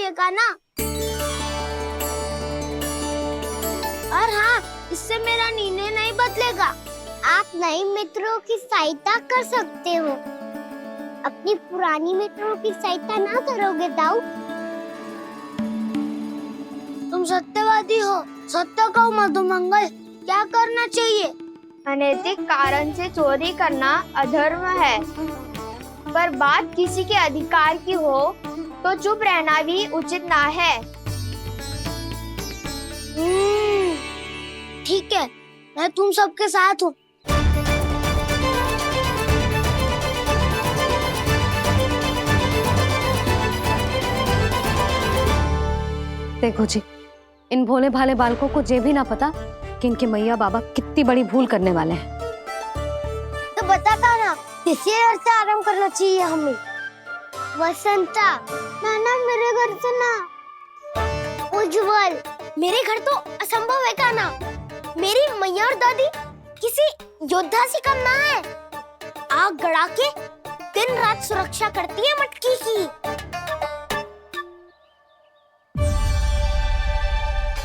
बदलेगा ना। और हाँ, इससे मेरा निर्णय नहीं बदलेगा। आप नए मित्रों की सहायता कर सकते हो, अपनी पुरानी मित्रों की सहायता ना करोगे दाऊ? तुम सत्यवादी हो, सत्य कहो मधुमंगल, क्या करना चाहिए? अनैतिक कारण से चोरी करना अधर्म है, पर बात किसी के अधिकार की हो तो चुप रहना भी उचित ना है। ठीक है, मैं तुम सबके साथ हूँ। देखो जी, इन भोले भाले बालकों को ये भी ना पता कि इनके मैया बाबा कितनी बड़ी भूल करने वाले हैं। तो बताता ना, किसी घर से आराम करना चाहिए हमें। वसंता, ना मेरे घर से ना। उज्जवल, मेरे घर तो असंभव है का ना। मेरी मैया और दादी किसी योद्धा से कम ना है। आग गड़ा के दिन रात सुरक्षा करती है मटकी की।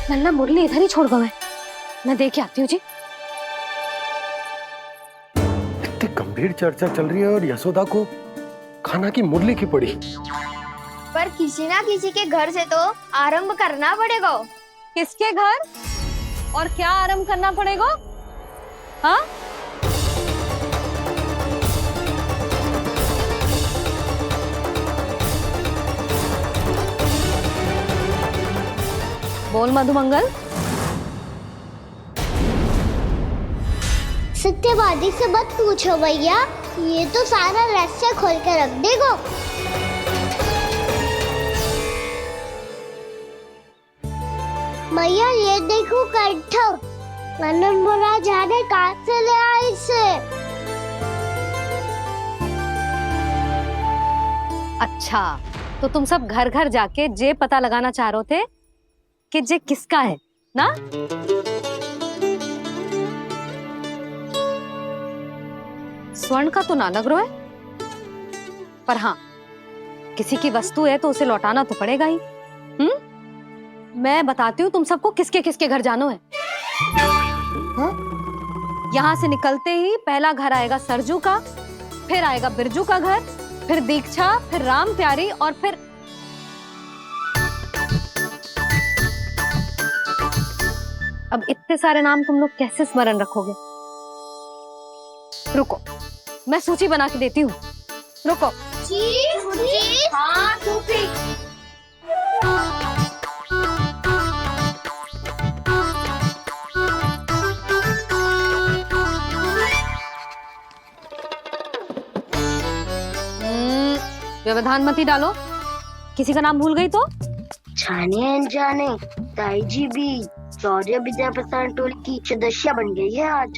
नल्ला मुरली इधर ही छोड़ गए, मैं देख के आती हूँ जी। इतनी गंभीर चर्चा चल रही है और यशोदा को खाना की मुरली की पड़ी। पर किसी ना किसी के घर से तो आरंभ करना पड़ेगा। किसके घर और क्या आरंभ करना पड़ेगा? हाँ, बोल मधुमंगल। सत्यवादी से मत पूछो भैया, ये तो सारा रहस्य खोल के रख देगा। भैया ये देखो कंठा, आनंद महाराज जाने कहाँ से ले आए इसे। अच्छा, तो तुम सब घर घर जाके जे पता लगाना चाह रहे थे कि जे किसका है ना? स्वर्ण का तो ना लग रहा है, पर हाँ, किसी की वस्तु है तो उसे लौटाना तो पड़ेगा ही। मैं बताती हूँ तुम सबको किसके किसके घर जाना है। यहाँ से निकलते ही पहला घर आएगा सरजू का, फिर आएगा बिरजू का घर, फिर दीक्षा, फिर राम प्यारी और फिर अब इतने सारे नाम तुम लोग कैसे स्मरण रखोगे? रुको, मैं सूची बना के देती हूँ। रुको। हाँ, सूची। व्यवधान मत ही डालो, किसी का नाम भूल गई तो? जाने अनजाने ताई जी भी शौर्य विद्या प्रसारण टोली की सदस्य बन गई है आज।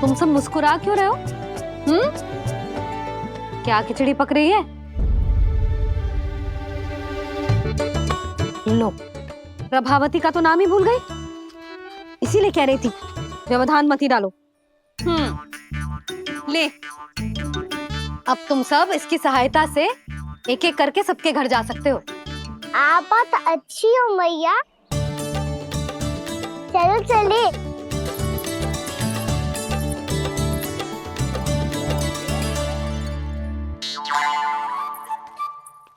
तुम सब मुस्कुरा क्यों रहे हो? क्या खिचड़ी पक रही है? लो, प्रभावती का तो नाम ही भूल गई, इसीलिए कह रही थी व्यवधान मत ही डालो। ले, अब तुम सब इसकी सहायता से एक एक करके सबके घर जा सकते हो। आप बात अच्छी हो मैया, चलो चले।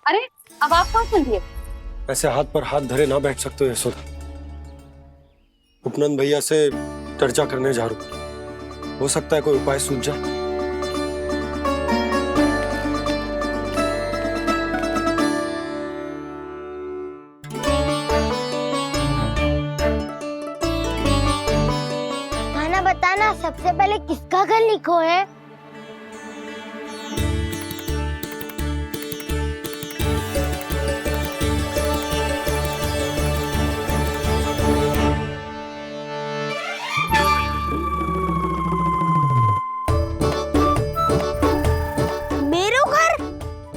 अरे, अब आप कहाँ चल दिए? ऐसे हाथ पर हाथ धरे ना बैठ सकते हो यशोदा। उपनंद भैया से चर्चा करने जा रहा हूं, हो सकता है कोई उपाय सूझ जाए। खाना बताना, सबसे पहले किसका घर लिखो है?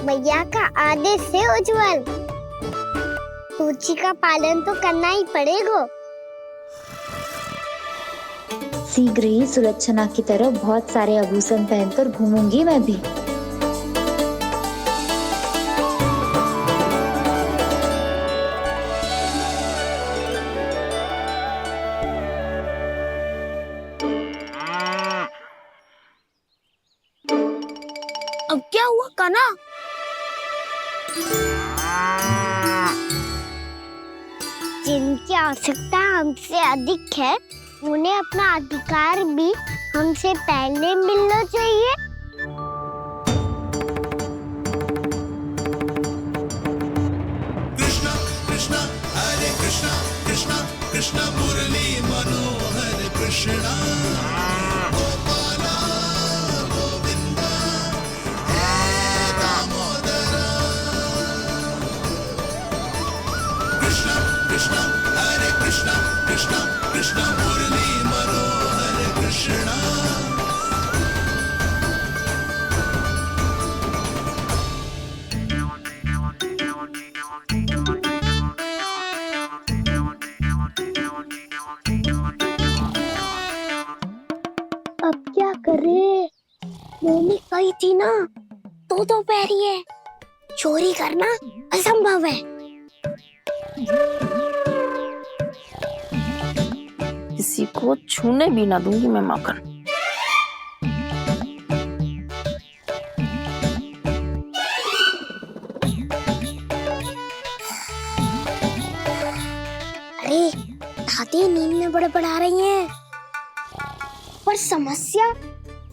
भैया का आदेश से उज्जवल, सूची का पालन तो करना ही पड़ेगा। शीघ्र ही सुलक्षणा की तरह बहुत सारे आभूषण पहनकर घूमूंगी मैं भी। अब क्या हुआ कान्हा? जिनकी आवश्यकता हमसे अधिक है, उन्हें अपना अधिकार भी हमसे पहले मिलना चाहिए। कृष्णा कृष्णा हरे कृष्णा कृष्णा कृष्णा मुरली मनोहर कृष्णा गोपाला गोविंदा हे दामोदरा। कृष्णा कृष्णा हरे कृष्णा कृष्णा कृष्णा मुरली मनोहर कृष्णा। अब क्या करे? मैंने कही थी ना, दो पैरी है, चोरी करना असंभव है। किसी को छूने भी ना दूंगी मैं माखन। अरे दादी नींद में बड़बड़ा रही हैं। पर समस्या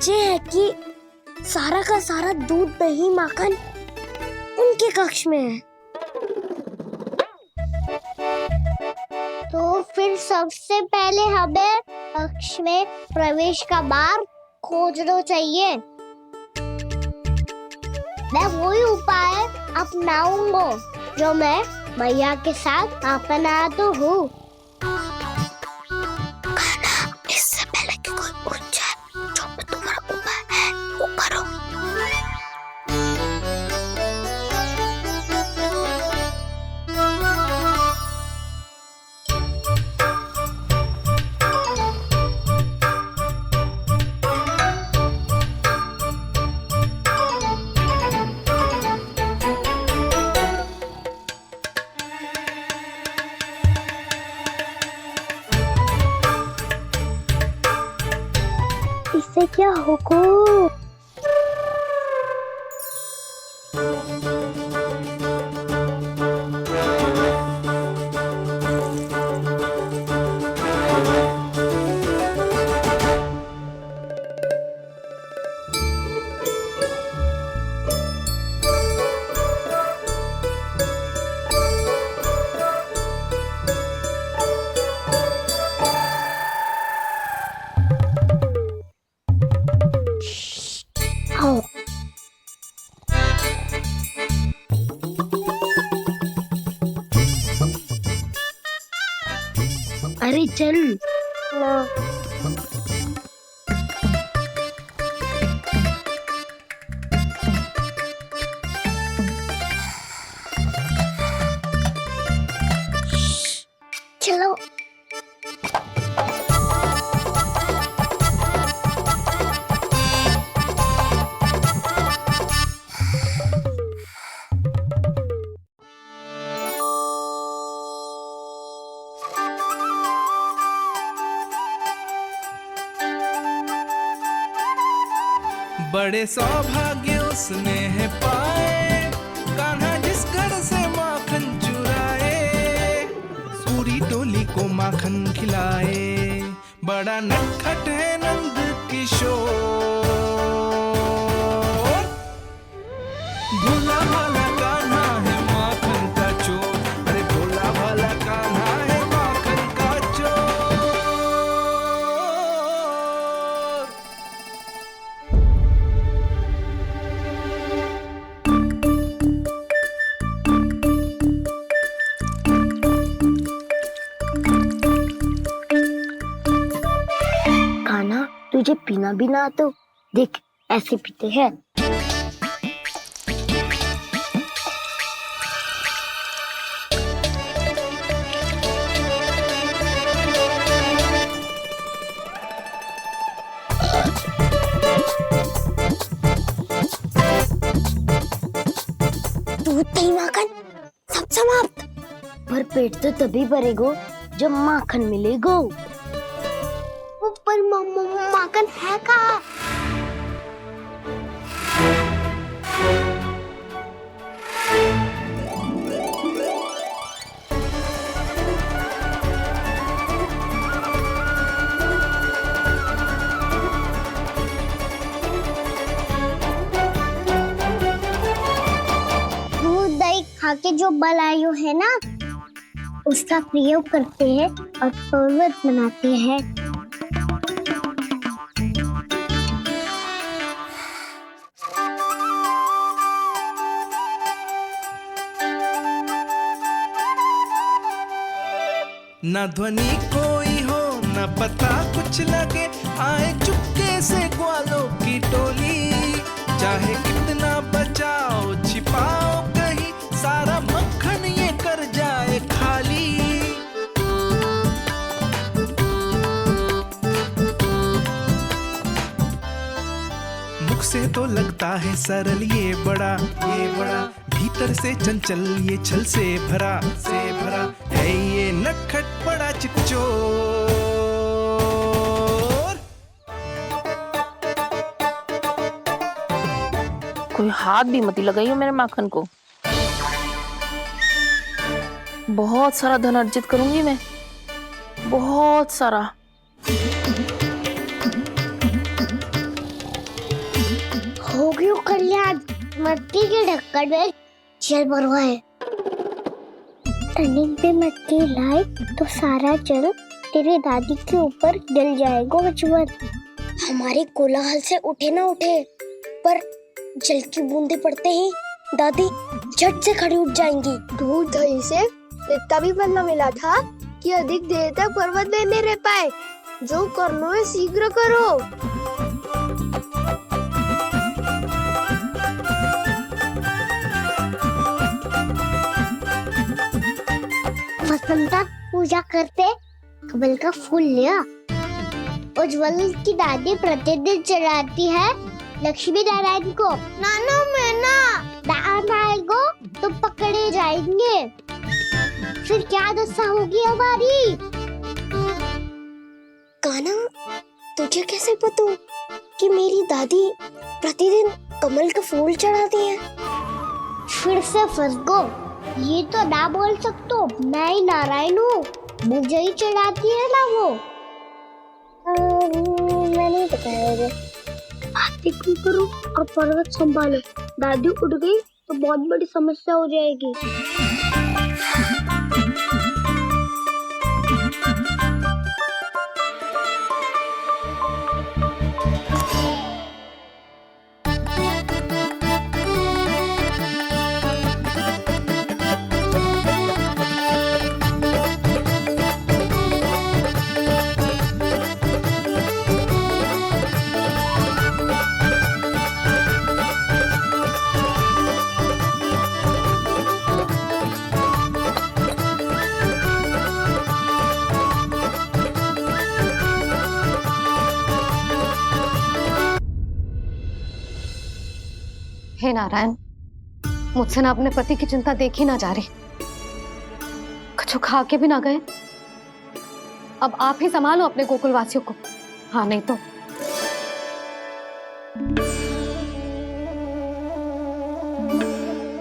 ये है कि सारा का सारा दूध दही माखन उनके कक्ष में है। तो फिर सबसे पहले हमें कक्ष में प्रवेश का मार्ग खोजना चाहिए। मैं वही उपाय अपनाऊंगा जो मैं मैया के साथ अपना तो हूँ। इससे पहले कि कोई पूछ जाए, जो भी तुम्हारा उपाय है वो करो। इससे क्या होगा? आओ। अरे चल ना। चलो। बड़े सौभाग्य उसने है पाए, कान्हा जिस घर से माखन चुराए, पूरी टोली को माखन खिलाए। बड़ा नटखट है नंद किशोर, भोला भाला कान्हा है माखन का चोर। अरे भोला भाला कान्हा है माखन का चोर। कान्हा, तुझे पीना भी ना तो देख ऐसे पीते हैं। दूध दही माखन सब समाप्त। पर पेट तो तभी भरेगो जब माखन मिलेगो। पर माखन है कहाँ? खा के जो बलायु है ना, उसका प्रयोग करते हैं और पर्वत बनाते हैं। न ध्वनि कोई हो न पता कुछ लगे, आए चुपके से ग्वालों की टोली। चाहे कितना बचाओ छिपाओ कहीं, सारा मक्खन ये कर जाए खाली। मुख से तो लगता है सरल ये बड़ा भीतर से चंचल ये छल से भरा है ये नटखट बड़ा चिकचोर। कोई हाथ भी मत लगाइयो मेरे माखन को। बहुत सारा धन अर्जित करूंगी मैं, बहुत सारा। हो गयो कल्याण, मट्टी के ढक्कन में जल भरवा है। टर्निंग पे मट्टी लाए तो सारा जल तेरी दादी के ऊपर गिर जाएगा बचवन। हमारे कोलाहल से उठे ना उठे, पर जल की बूंदे पड़ते ही दादी झट से खड़ी उठ जाएंगी। दूध दही से इतना भी बनना मिला था कि अधिक देर तक पर्वत में नहीं रह पाए। जो करना है शीघ्र करो। वसंता पूजा करते कमल का फूल लिया। उज्ज्वल की दादी प्रतिदिन चढ़ाती है लक्ष्मी नारायण को। नाना मैं ना दान आएगो तो पकड़े जाएंगे। फिर क्या दशा होगी हमारी? कान्हा, तुझे कैसे पता कि मेरी दादी प्रतिदिन कमल का फूल चढ़ाती है? फिर से फंस गो। ये तो ना बोल सकतो, मैं ही नारायण हूँ, मुझे ही चढ़ाती है ना वो। मैं नहीं बताया। बातें क्यों करो और पर्वत संभालो। दादी उठ गई तो बहुत बड़ी समस्या हो जाएगी। हे नारायण, मुझसे ना अपने पति की चिंता देखी ना जा रही, कुछ खा के भी ना गए। अब आप ही संभालो अपने गोकुलवासियों को। हाँ नहीं तो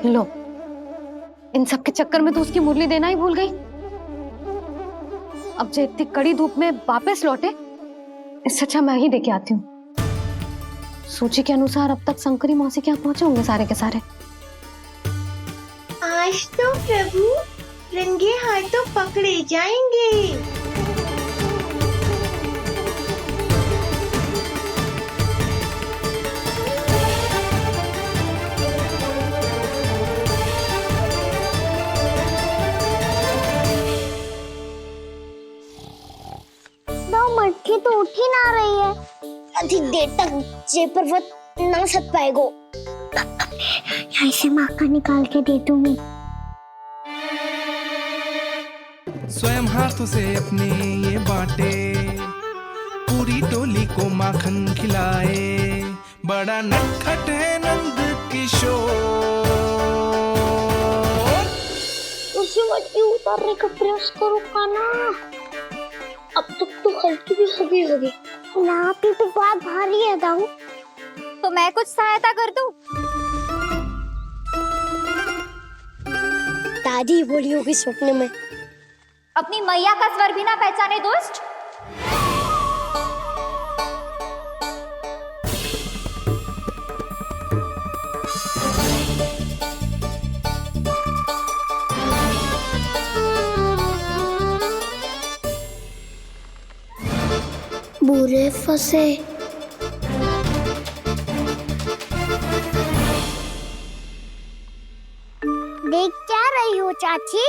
लो, इन सब के चक्कर में तो उसकी मुरली देना ही भूल गई। अब जो इतनी कड़ी धूप में वापस लौटे, इससे अच्छा मैं ही देके आती हूँ। सूची के अनुसार अब तक शंकरी मौसी के यहाँ पहुंचे होंगे सारे के सारे। आज तो प्रभु रंगे हाथों पकड़े जाएंगे। मटकी तो उठ ही ना रही है। अधिक देर तक ये पर्वत ना सक पाएगो। यहाँ से माखन निकाल के दे दूंगी। स्वयं हाथों से अपने ये बांटे, पूरी टोली को माखन खिलाए। बड़ा नटखट है नंद किशोर। उसे मटकी उतारने का प्रयास करो कान्हा। अब तक तो हल्की भी होगी। नापी तो बहुत भारी है दाऊ। तो मैं कुछ सहायता कर दूं? दादी बोली होगी सपने में। अपनी मैया का स्वर भी ना पहचाने दुष्ट। गए फंसे। देख क्या रही हो चाची?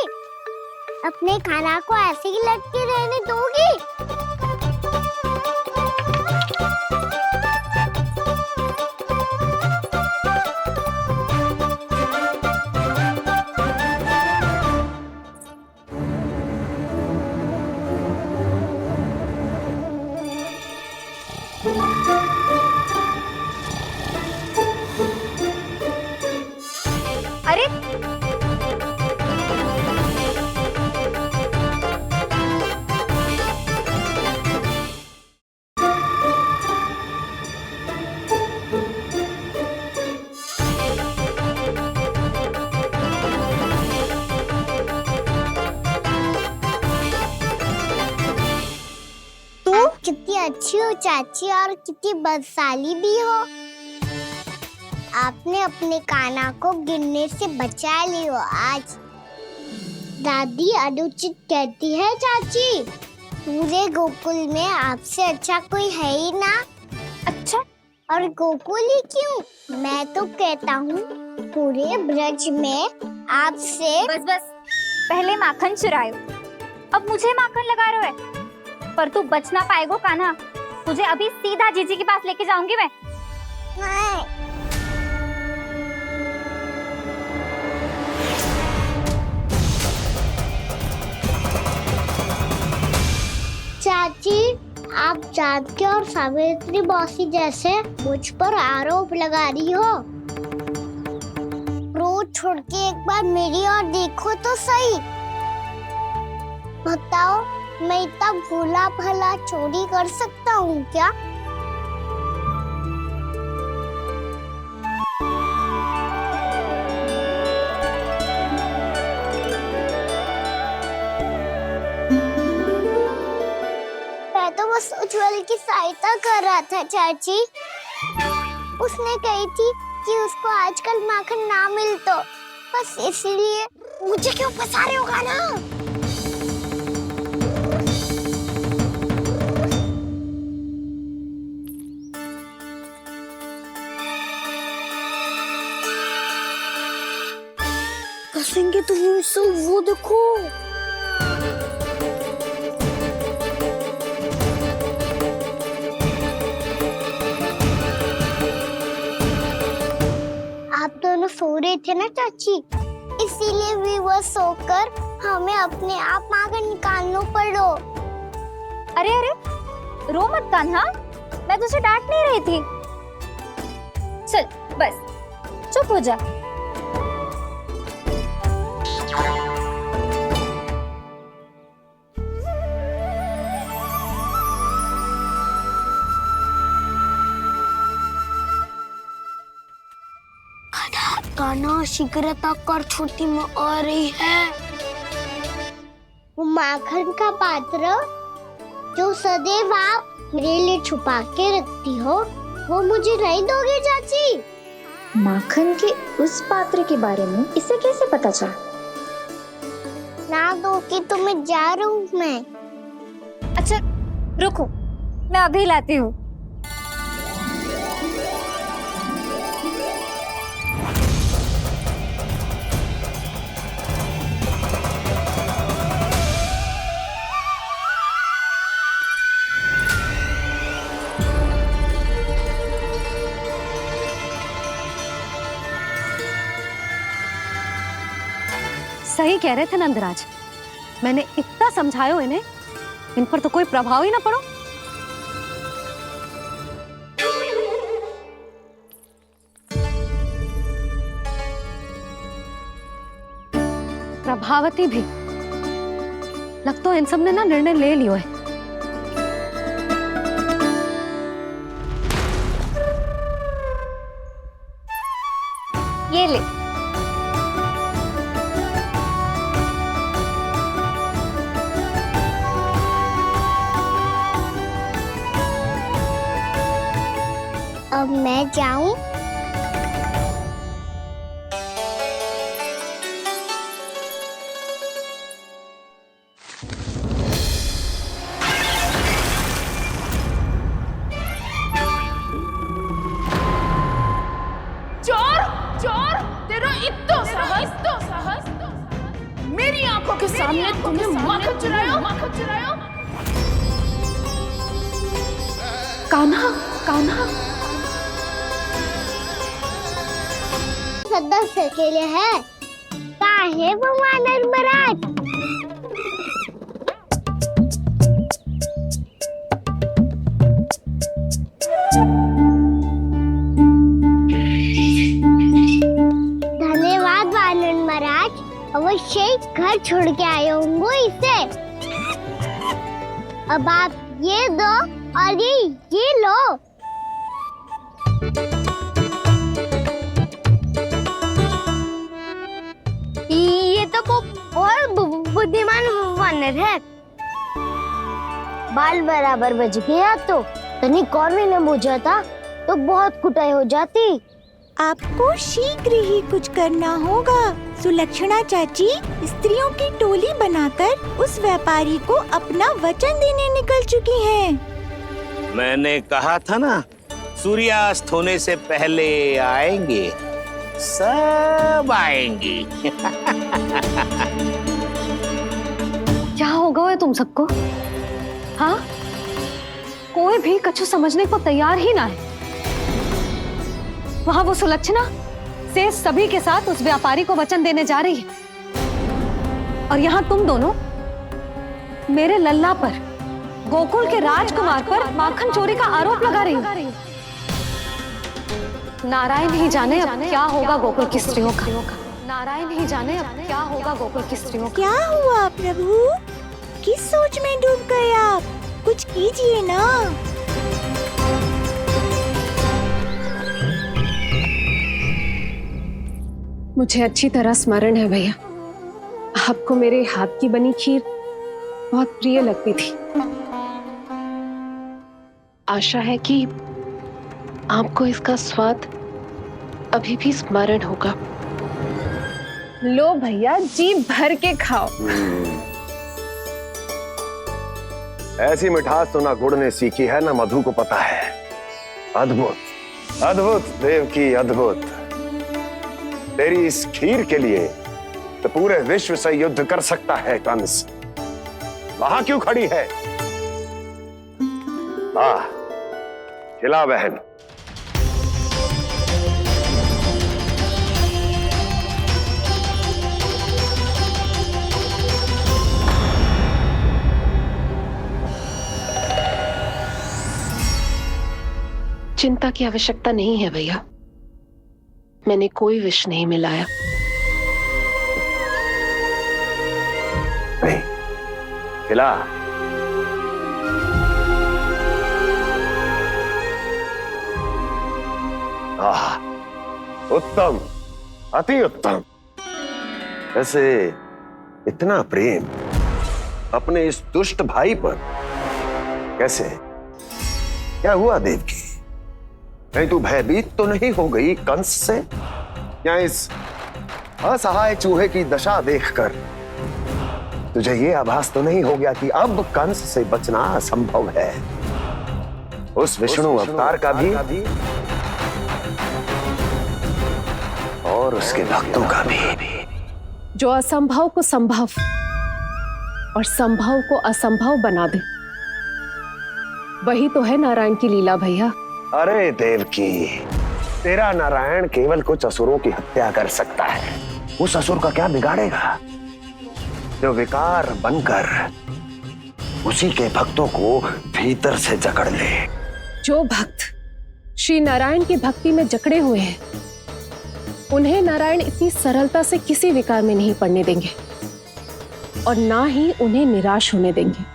अपने खाना को ऐसे ही लटके रहने दोगी? अरे आप कितनी अच्छी हो चाची और कितनी बदसाली भी हो। आपने अपने काना को गिरने से बचा ली हो आज। दादी अनुचित कहती है चाची, पूरे गोकुल में आपसे अच्छा कोई है ही ना। अच्छा, और गोकुल ही क्यों, मैं तो कहता हूँ पूरे ब्रज में आपसे। बस बस, पहले माखन चुरायो, अब मुझे माखन लगा रहे हो। पर तू बच ना पाएगो कान्हा, तुझे अभी सीधा जीजी के पास लेके जाऊंगी मैं। नहीं। चाची, आप जानकी और सावित्री मौसी जैसे मुझ पर आरोप लगा रही हो। रोज छोड़ के एक बार मेरी ओर देखो तो सही। बताओ, मैं इतना भोला भला चोरी कर सकता हूँ क्या? मैं तो बस उज्जवल की सहायता कर रहा था चाची। उसने कही थी कि उसको आजकल माखन ना मिल तो बस इसलिए। मुझे क्यों फंसा रहे हो ना? फंसेंगे तो वो देखो। आप दोनों सो रहे थे ना चाची, इसीलिए भी सोकर हमें अपने आप माखन निकालना पड़ो। अरे अरे, रो मत कान्हा, मैं तुझे डांट नहीं रही थी। चल बस चुप हो जा। कान्हा शीघ्रता कर, छोटी में आ रही है। वो माखन का पात्र जो सदैव आप मेरे लिए छुपा के रखती हो, वो मुझे नहीं दोगे चाची? माखन के उस पात्र के बारे में इसे कैसे पता चला? ना दोगी तो मैं जा रहा हूँ मैं। अच्छा रुको, मैं अभी लाती हूँ। सही कह रहे थे नंदराज, मैंने इतना समझायो इन्हें, इन पर तो कोई प्रभाव ही ना पड़ो। प्रभावती भी लगता है इन सब ने ना निर्णय ले लियो है। ये ले। अब मैं जाऊं? तेरा इतना साहस मेरी आंखों के सामने तुमने माखन चुराया। कान्हा सदस्य के लिए है काहे वो वानर महाराज। धन्यवाद वानर महाराज, अवश्य ही घर छोड़ के आए होंगे इसे। अब आप ये दो और ये लो। ये तो बहुत बुद्धिमान वानर है। बाल बराबर बज गया तो तनिक और विलंब हो जाता तो बहुत कुटाई हो जाती। आपको शीघ्र ही कुछ करना होगा। सुलक्षणा चाची स्त्रियों की टोली बनाकर उस व्यापारी को अपना वचन देने निकल चुकी हैं। मैंने कहा था ना, सूर्यास्त होने से पहले आएंगे, सब आएंगी। क्या होगा है तुम सबको? हाँ, कोई भी कछु समझने को तैयार ही ना है। वहां वो सुलक्षणा से सभी के साथ उस व्यापारी को वचन देने जा रही है, और यहाँ तुम दोनों मेरे लल्ला पर, गोकुल के राजकुमार पर माखन चोरी का आरोप लगा रही हो। नारायण ही जाने अब क्या होगा गोकुल की स्त्रियों का। नारायण ही जाने अब क्या होगा गोकुल की स्त्रियों का। क्या हुआ प्रभु? किस सोच में डूब गए आप? कुछ कीजिए ना। मुझे अच्छी तरह स्मरण है भैया, आपको मेरे हाथ की बनी खीर बहुत प्रिय लगती थी। आशा है कि आपको इसका स्वाद अभी भी स्मरण होगा। लो भैया, जी भर के खाओ। ऐसी मिठास तो ना गुड़ ने सीखी है ना मधु को पता है। अद्भुत अद्भुत देवकी, अद्भुत। तेरी इस खीर के लिए तो पूरे विश्व से युद्ध कर सकता है कंस। वहां क्यों खड़ी है? खिला बहन। चिंता की आवश्यकता नहीं है भैया, मैंने कोई विष नहीं मिलाया। नहीं, खिला। उत्तम, अति उत्तम। वैसे इतना प्रेम अपने इस दुष्ट भाई पर कैसे? क्या हुआ देवकी? कहीं तू भयभीत तो नहीं हो गई कंस से? या इस असहाय चूहे की दशा देखकर तुझे ये आभास तो नहीं हो गया कि अब कंस से बचना असंभव है? उस विष्णु अवतार का भी और उसके भक्तों का भी। जो असंभव को संभव और संभव को असंभव बना दे, वही तो है नारायण की लीला भैया। अरे देवकी, तेरा नारायण केवल कुछ असुरों की हत्या कर सकता है। उस असुर का क्या बिगाड़ेगा जो विकार बनकर उसी के भक्तों को भीतर से जकड़ ले। जो भक्त श्री नारायण की भक्ति में जकड़े हुए हैं, उन्हें नारायण इतनी सरलता से किसी विकार में नहीं पड़ने देंगे और ना ही उन्हें निराश होने देंगे।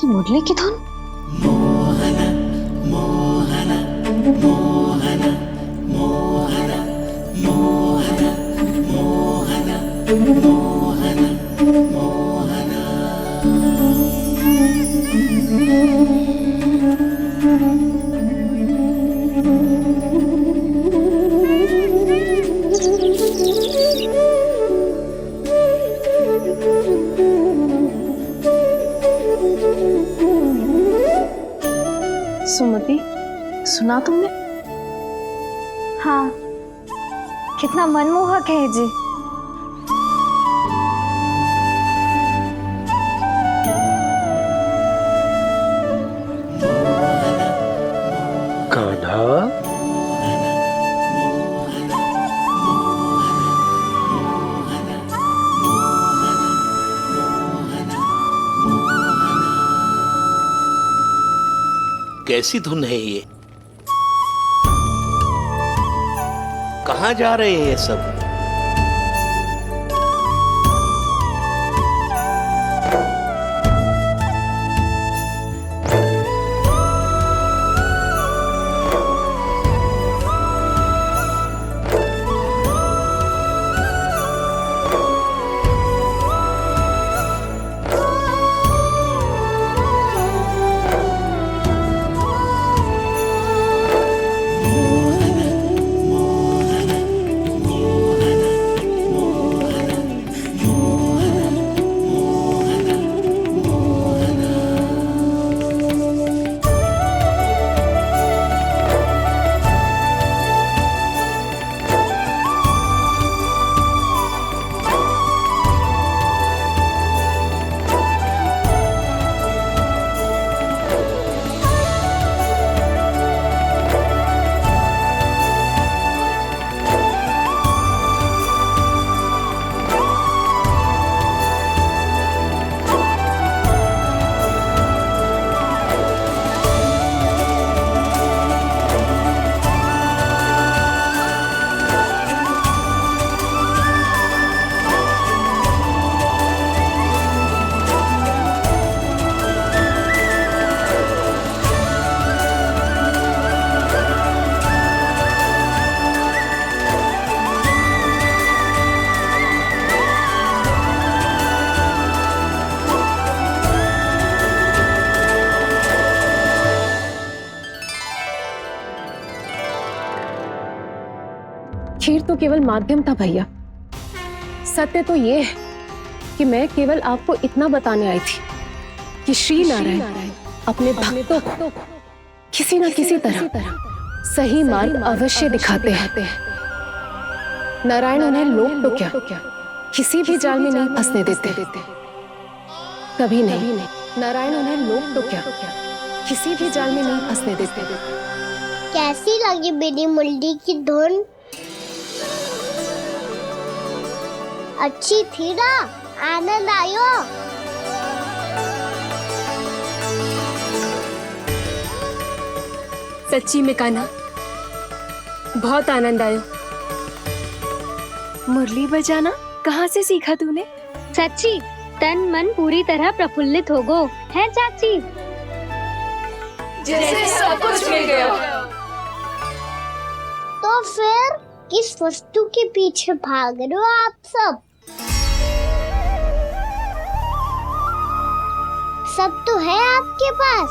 मुरली की धुन। मोहन मोहन मोहन मोहन मोहन मोहन मोहन मोहन। सुना तुमने? हाँ, कितना मनमोहक है जी। कान्हा, कैसी धुन है ये? कहाँ जा रहे हैं ये सब? खीर तो केवल माध्यम था भैया। सत्य तो ये है कि मैं केवल आपको इतना बताने आई थी कि श्री नारायण अपने भक्तों को किसी न किसी तरह सही मार्ग अवश्य दिखाते हैं। नारायण उन्हें लोग तो क्या किसी भी जाल में नहीं फंसने देते, कभी नहीं। नारायण उन्हें लोग तो क्या किसी भी जाल में नहीं फंसने देते। कैसी लगी मेरी मुंडी की धुन? अच्छी थी ना? आनंद आयो? सच्ची में कान्हा, बहुत आनंद आयो। मुरली बजाना कहाँ से सीखा तूने? सच्ची तन मन पूरी तरह प्रफुल्लित हो गो है चाची। जैसे सब कुछ मिल गया। तो फिर किस वस्तु के पीछे भाग रहे हो आप सब? सब तो है आपके पास।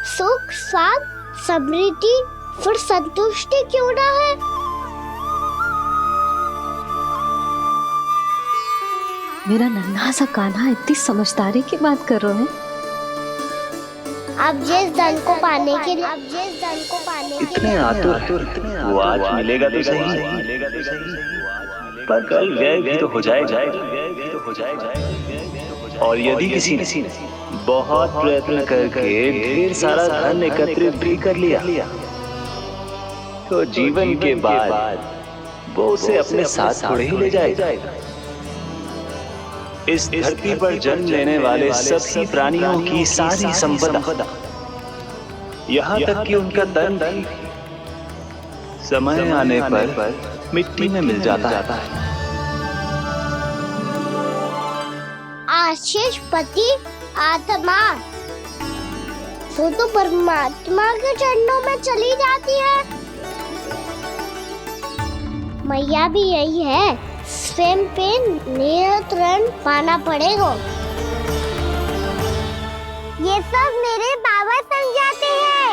सुख, स्वाद, समृद्धि, फिर संतुष्टि क्यों ना है? मेरा नन्हा सा कान्हा इतनी समझदारी की बात कर रहे हैं। अब जिस धन को पाने के लिए इतने आतुर वो आज मिलेगा तो सही, पर कल व्यय भी तो हो जाएगा। और यदि किसी ने बहुत प्रयत्न करके ढेर सारा धन एकत्रित भी कर लिया, तो जीवन के बाद वो उसे अपने साथ थोड़े ही ले जाएगा। इस धरती पर जन्म लेने वाले सभी प्राणियों की सारी संपदा, यहाँ तक कि उनका तन भी समय आने पर मिट्टी में मिल जाता है। आशीष पति आत्मा तो परमात्मा के चरणों में चली जाती है। मैया भी यही है, स्वयं पे नियंत्रण पाना पड़ेगा। ये सब मेरे बाबा समझाते हैं।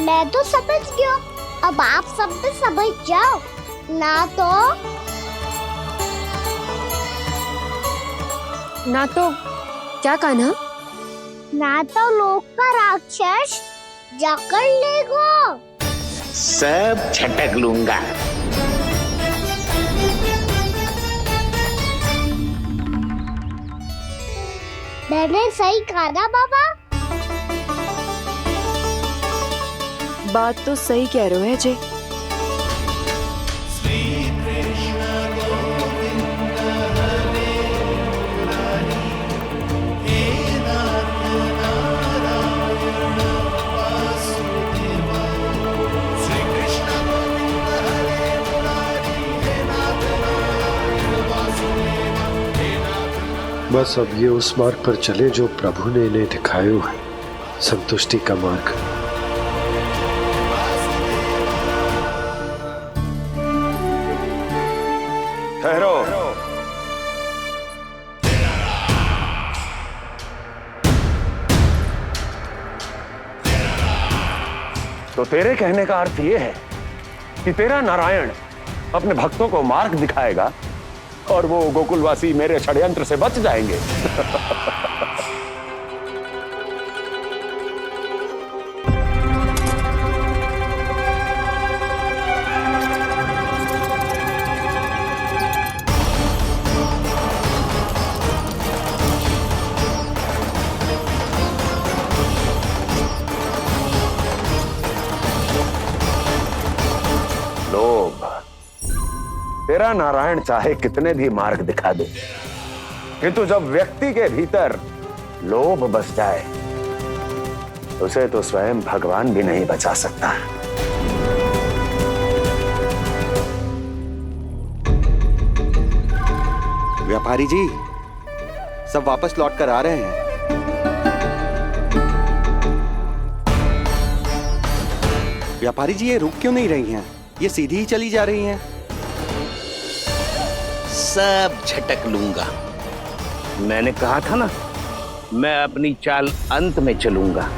मैं तो समझ गया, अब आप सब भी समझ जाओ ना तो क्या कान्हा? ना तो लोक का राक्षस जाकर लेगो। सब झटक लूंगा। मैंने सही कहा ना बाबा? बात तो सही कह रहे हो अजय। बस अब ये उस मार्ग पर चले जो प्रभु ने इन्हें दिखाया है, संतुष्टि का मार्ग। ठहरो। तो तेरे कहने का अर्थ यह है कि तेरा नारायण अपने भक्तों को मार्ग दिखाएगा और वो गोकुलवासी मेरे षड्यंत्र से बच जाएंगे। लोभ। तेरा नारायण चाहे कितने भी मार्ग दिखा दे, किंतु जब व्यक्ति के भीतर लोभ बस जाए उसे तो स्वयं भगवान भी नहीं बचा सकता। व्यापारी जी, सब वापस लौट कर आ रहे हैं। व्यापारी जी, ये रुक क्यों नहीं रही हैं? ये सीधी ही चली जा रही हैं। सब झटक लूंगा। मैंने कहा था ना, मैं अपनी चाल अंत में चलूंगा।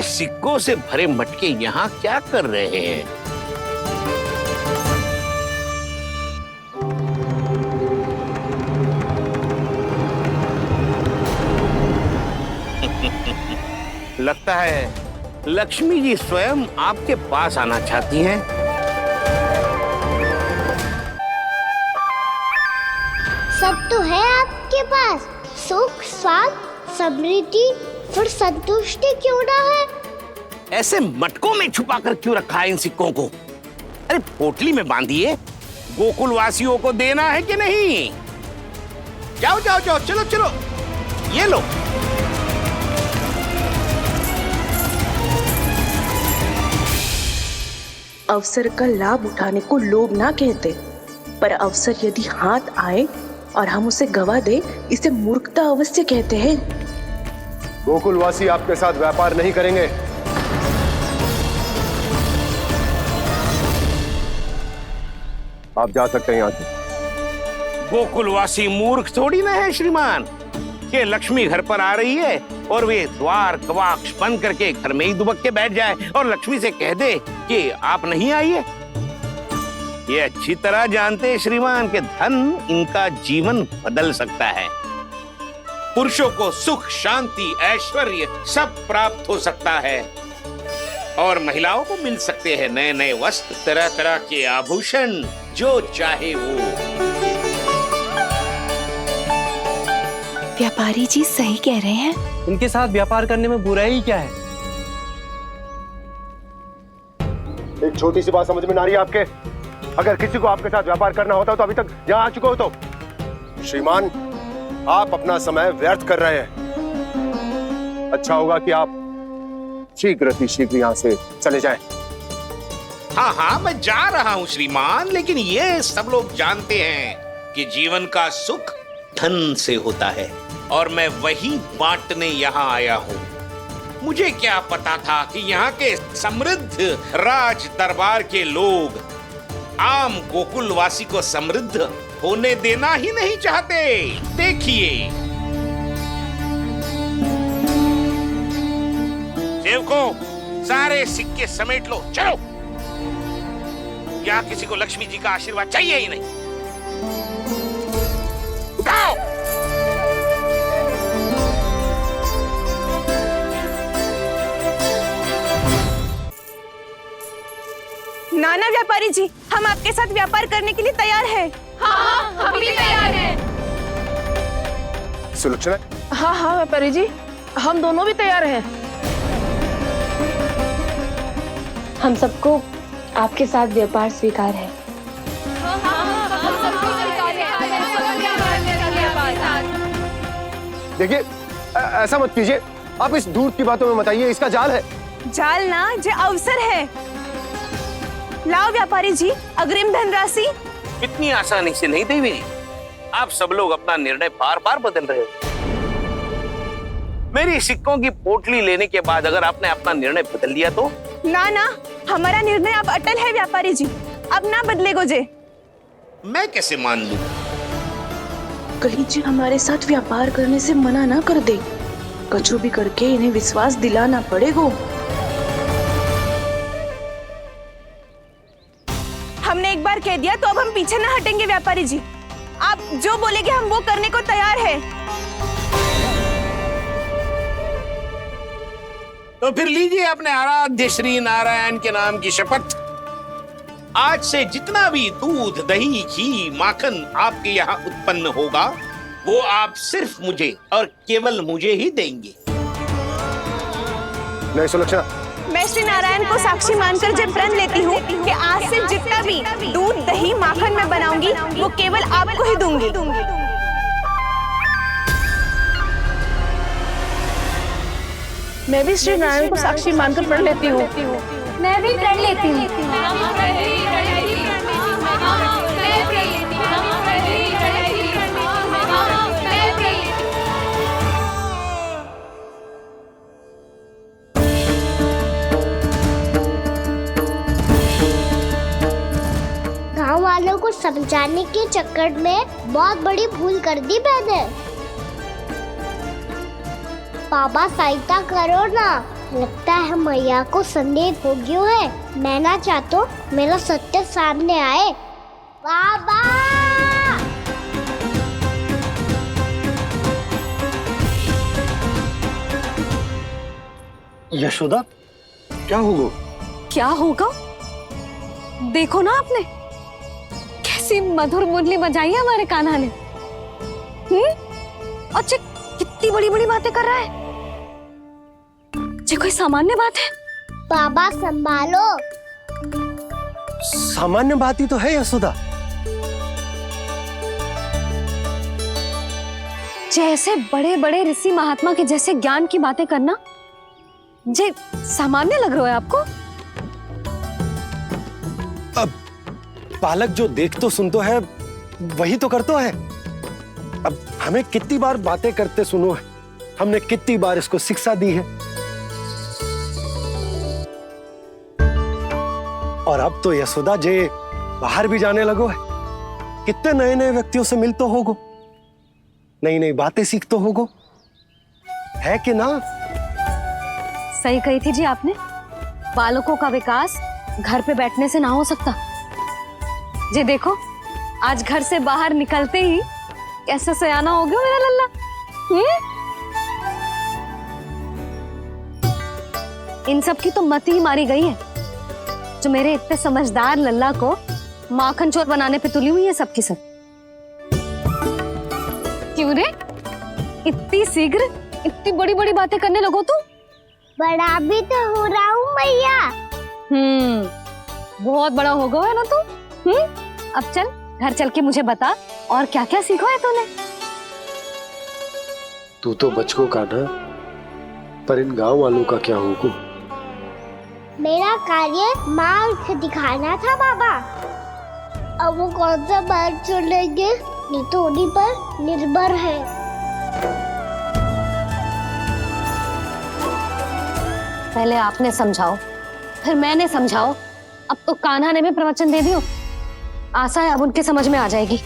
सिक्कों से भरे मटके यहाँ क्या कर रहे हैं? लगता है लक्ष्मी जी स्वयं आपके पास आना चाहती हैं। सब तो है आपके पास, सुख, स्वाद, समृद्धि, फिर संतुष्टि क्यों ना है? ऐसे मटकों में छुपाकर क्यों रखा है इन सिक्कों को? अरे पोटली में बांधिए, गोकुलवासियों को देना है कि नहीं? जाओ जाओ जाओ, चलो चलो, ये लो। अवसर का लाभ उठाने को लोभ ना कहते, पर अवसर यदि हाथ आए और हम उसे गवा दे, इसे मूर्खता अवश्य कहते हैं। गोकुलवासी आपके साथ व्यापार नहीं करेंगे। आप जा सकते हैं यहाँ से। गोकुलवासी मूर्ख थोड़ी ना है श्रीमान। ये लक्ष्मी घर पर आ रही है और वे द्वार कवाक्ष बंद करके घर में ही दुबक के बैठ जाए और लक्ष्मी से कह दे कि आप नहीं आइए। ये अच्छी तरह जानते हैं श्रीमान कि धन इनका जीवन बदल सकता है। पुरुषों को सुख, शांति, ऐश्वर्य सब प्राप्त हो सकता है और महिलाओं को मिल सकते हैं नए नए वस्त्र, तरह तरह के आभूषण, जो चाहे वो। व्यापारी जी सही कह रहे हैं। इनके साथ व्यापार करने में बुराई क्या है? एक छोटी सी बात समझ में ना रही है आपके? अगर किसी को आपके साथ व्यापार करना होता तो अभी तक यहाँ आ चुके हो। तो श्रीमान, आप अपना समय व्यर्थ कर रहे हैं। अच्छा होगा कि आप शीघ्र यहाँ से चले जाएं। हाँ हाँ, मैं जा रहा हूँ श्रीमान, लेकिन ये सब लोग जानते हैं कि जीवन का सुख धन से होता है और मैं वही बांटने यहाँ आया हूँ। मुझे क्या पता था कि यहाँ के समृद्ध राज दरबार के लोग आम गोकुलवासी को समृद्ध होने देना ही नहीं चाहते। देखिए सेवकों, सारे सिक्के समेट लो, चलो। यहाँ किसी को लक्ष्मी जी का आशीर्वाद चाहिए ही नहीं। उठाओ। नाना व्यापारी जी, हम आपके साथ व्यापार करने के लिए तैयार हैं। हाँ, हम भी तैयार हैं। सुलक्षणा? हाँ हाँ व्यापारी जी, हम दोनों भी तैयार हैं। हम सबको आपके साथ व्यापार स्वीकार है। देखिए, ऐसा मत कीजिए। आप इस दूध की बातों में मत आइए, इसका जाल है। जाल ना, ये अवसर है। लाओ व्यापारी जी, अग्रिम धनराशि। इतनी आसानी से नहीं देवी जी। आप सब लोग अपना निर्णय बार बार बदल रहे हो। मेरी सिक्कों की पोटली लेने के बाद अगर आपने अपना निर्णय बदल लिया तो? ना ना, हमारा निर्णय अब अटल है व्यापारी जी, अब ना बदलेगो जे। मैं कैसे मान लूं? कहीं जी हमारे साथ व्यापार करने से मना ना कर दे। कछु भी करके इन्हें विश्वास दिलाना पड़ेगा। हमने एक बार कह दिया तो अब हम पीछे ना हटेंगे व्यापारी जी। आप जो बोलेंगे हम वो करने को तैयार है। तो फिर लीजिए अपने आराध्य श्री नारायण के नाम की शपथ। आज से जितना भी दूध, दही, घी, माखन आपके यहाँ उत्पन्न होगा वो आप सिर्फ मुझे और केवल मुझे ही देंगे। नहीं सुलक्षणा, मैं श्री नारायण को साक्षी मानकर जब प्रण लेती हूँ कि आज से जितना भी दूध, दही, माखन मैं बनाऊंगी वो केवल आपको ही दूंगी। मैं भी श्री नारायण को साक्षी मानकर प्रण लेती हूँ। मैं भी प्रण लेती हूँ। गांव वालों को समझाने के चक्कर में बहुत बड़ी भूल कर दी मैंने। बाबा सहायता करो ना, लगता है मैया को संदेह हो गया है। मैं ना चाहता मेरा सत्य सामने आए। बाबा! यशोदा, क्या होगा? क्या होगा? देखो ना आपने कैसी मधुर मुरली बजाई है हमारे कान्हा ने। और कितनी बड़ी बड़ी बातें कर रहा है। ये कोई सामान्य बात है? बाबा संभालो। सामान्य बात ही तो है यशोदा। जैसे बड़े बड़े ऋषि महात्मा के जैसे ज्ञान की बातें करना जे सामान्य लग रहा है आपको? अब बालक जो देख तो सुन तो है वही तो करता है। अब हमें कितनी बार बातें करते सुनो है, हमने कितनी बार इसको शिक्षा दी है। और अब तो यशोदा जे बाहर भी जाने लगो है, कितने नए नए व्यक्तियों से मिलते होगो, नई नई बातें सीखते होगो, है कि ना? सही कही थी जी आपने। बालकों का विकास घर पे बैठने से ना हो सकता। जी देखो, आज घर से बाहर निकलते ही कैसे सयाना हो गया मेरा लल्ला। इन सब की तो मत ही मारी गई है, जो मेरे इतने समझदार लल्ला को माखन चोर बनाने पे तुली हुई है सबकी सब। क्यों रे, इतनी शीघ्र इतनी बड़ी बड़ी बातें करने लगो तू? बड़ा भी तो हो रहा हूँ मैया। बहुत बड़ा हो गया है ना तू। अब चल घर चल के मुझे बता और क्या क्या सीखा है तूने। तू तो बचको कान्हा, पर इन गांव वालों का क्या होगा? मेरा कार्य मार्ग दिखाना था बाबा। अब वो कौन सा मार्ग चुनेंगे ये तो उन्हीं पर निर्भर है। पहले आपने समझाओ, फिर मैंने समझाओ, अब तो कान्हा ने भी प्रवचन दे दियो। आशा है अब उनके समझ में आ जाएगी।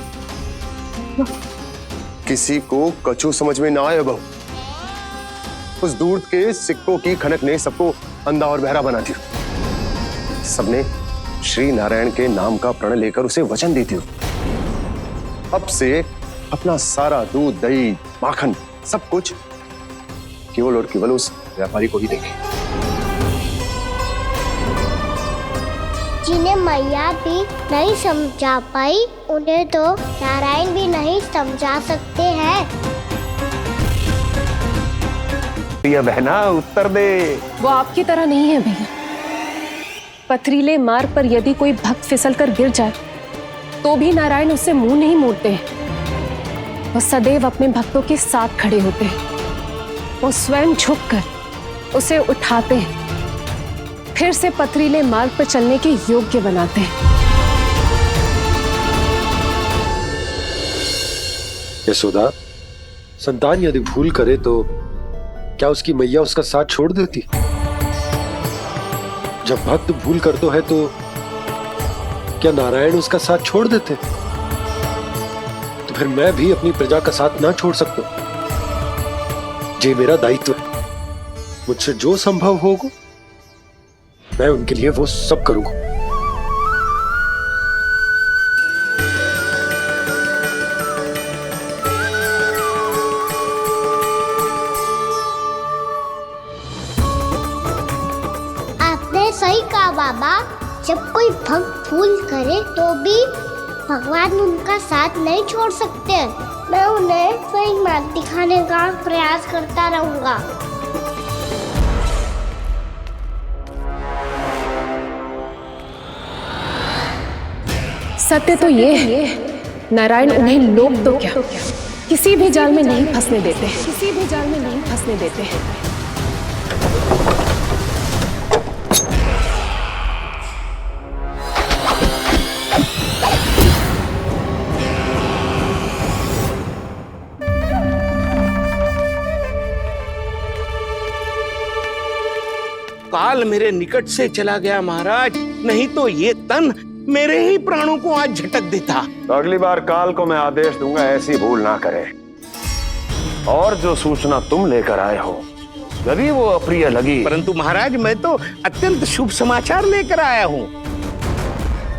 किसी को कछु समझ में ना आए बहू। उस दूध के सिक्कों की खनक ने सबको अंधा और बहरा बना दिया। सबने श्री नारायण के नाम का प्रण लेकर उसे वचन देती हो। अब से अपना सारा दूध, दही, माखन सब कुछ केवल और केवल उस व्यापारी को ही देंगे। जिन्हें मैया भी नहीं समझा पाई, उन्हें तो नारायण भी नहीं समझा सकते हैं। प्रिया बहना उत्तर दे। वो आपकी तरह नहीं है भैया। पथरीले मार्ग पर यदि कोई भक्त फिसलकर गिर जाए तो भी नारायण उससे मुंह नहीं मोड़ते हैं। वो सदैव अपने भक्तों के साथ खड़े होते हैं। वो स्वयं झुककर उसे उठाते हैं, फिर से पथरीले मार्ग पर चलने के योग्य बनाते हैं। यशोदा, संतान यदि भूल करे तो क्या उसकी मैया उसका साथ छोड़ देती? जब भक्त भूल करता है तो क्या नारायण उसका साथ छोड़ देते? तो फिर मैं भी अपनी प्रजा का साथ ना छोड़ सकता। ये मेरा दायित्व है। मुझसे जो संभव होगा मैं उनके लिए वो सब करूंगा। आपने सही कहा बाबा। जब कोई भक्त भूल करे तो भी भगवान उनका साथ नहीं छोड़ सकते। मैं उन्हें सही मार्ग दिखाने का प्रयास करता रहूंगा। सत्य तो ये है, नारायण उन्हें लोग तो क्या किसी भी जाल में नहीं फंसने देते। किसी भी जाल में नहीं फंसने देते हैं। काल मेरे निकट से चला गया महाराज, नहीं तो ये तन मेरे ही प्राणों को आज झटक देता। तो अगली बार काल को मैं आदेश दूंगा ऐसी भूल ना करे। और जो सूचना तुम लेकर आए हो यदि वो अप्रिय लगी, परंतु महाराज मैं तो अत्यंत शुभ समाचार लेकर आया हूँ।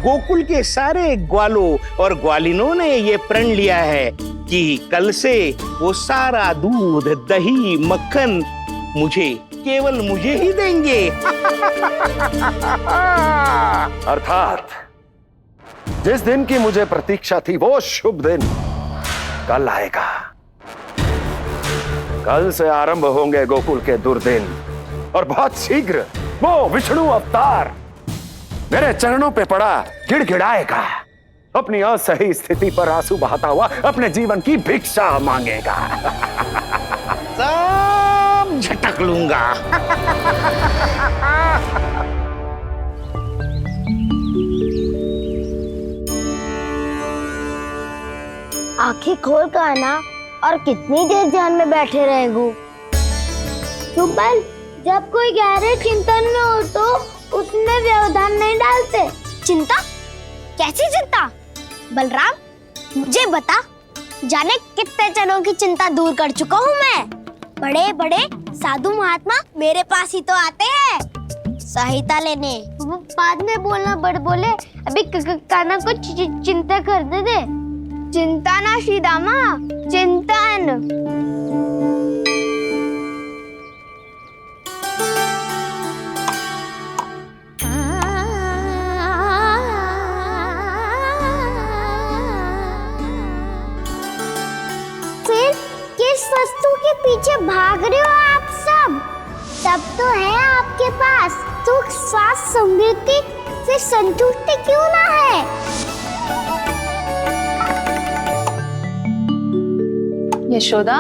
गोकुल के सारे ग्वालों और ग्वालिनों ने ये प्रण लिया है कि कल से वो सारा दूध, दही, मक्खन मुझे, केवल मुझे ही देंगे। अर्थात जिस दिन की मुझे प्रतीक्षा थी वो शुभ दिन कल आएगा। कल से आरंभ होंगे गोकुल के दुर्दिन और बहुत शीघ्र वो विष्णु अवतार मेरे चरणों पे पड़ा गिड़गिड़ाएगा। अपनी असही स्थिति पर आंसू बहाता हुआ अपने जीवन की भिक्षा मांगेगा। सब झटक लूंगा। आंखें खोल कर आना और कितनी देर ध्यान में बैठे रहेगो। सुबल, जब कोई गहरे चिंतन में हो तो उसमें व्यवधान नहीं डालते। चिंता? कैसी चिंता? बलराम, मुझे बता, जाने कितने जनों की चिंता दूर कर चुका हूँ मैं। बड़े बड़े साधु महात्मा मेरे पास ही तो आते हैं सहायता लेने। वो बाद में बोलना बड़ बोले, अभी कान्हा को चिंता करने दे। चिंता ना श्रीदामा, चिंतन। फिर किस वस्तु के पीछे भाग रहे हो आप सब? सब तो है आपके पास। सुख, स्वास्थ्य, समृद्धि, फिर संतुष्टि क्यों ना है? यशोदा,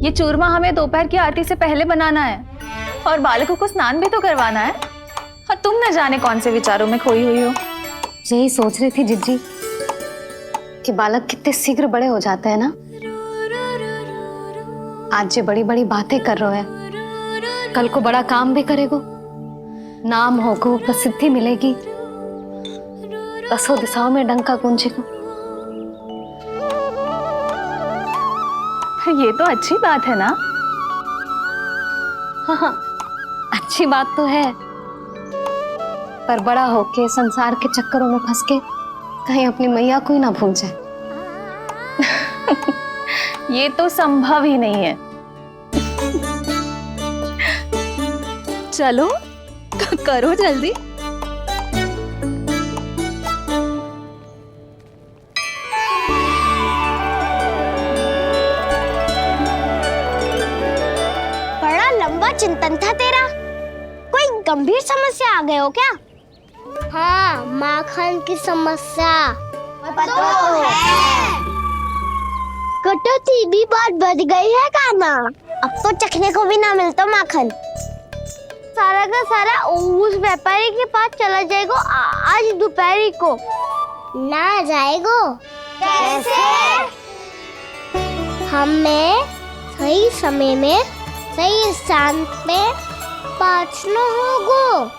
ये चूरमा हमें दोपहर की आरती से पहले बनाना है और बालकों को स्नान भी तो करवाना है। और तुम न जाने कौन से विचारों में खोई हुई हो। यही सोच रही थी जिज्जी कि बालक कितने शीघ्र बड़े हो जाते हैं ना। आज जो बड़ी बड़ी बातें कर रहे हैं कल को बड़ा काम भी करेगो, नाम होगो, प्रसिद्धि मिलेगी, दसों दिशाओं में डंका गूंजेगो। ये तो अच्छी बात है ना? हाँ, अच्छी बात तो है, पर बड़ा होके संसार के चक्करों में फंस के कहीं अपनी मैया को ही ना भूल जाए। ये तो संभव ही नहीं है। चलो करो जल्दी। बड़ा लंबा चिंतन था तेरा। कोई गंभीर समस्या आ गए हो क्या? हाँ, माखन की समस्या तो है। कटौती भी बहुत बढ़ गई है काना। अब तो चखने को भी ना मिलता माखन। सारा का सारा उस व्यापारी के पास चला जाएगा आज दोपहर को। ना जाएगो? कैसे? हमें सही समय में सही स्थान पे पहुंचना होगा।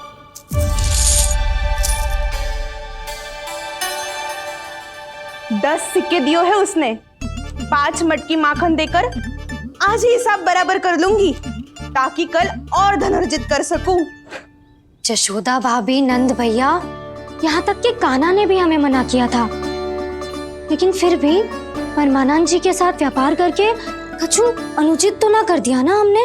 10 सिक्के दियो है उसने, 5 मटकी माखन देकर आज ही हिसाब बराबर कर लूंगी ताकि कल और धन अर्जित कर सकूं। जशोदा भाभी, नंद भैया, यहाँ तक कि कान्हा ने भी हमें मना किया था, लेकिन फिर भी परमानंद जी के साथ व्यापार करके कछु अनुचित तो ना कर दिया ना हमने?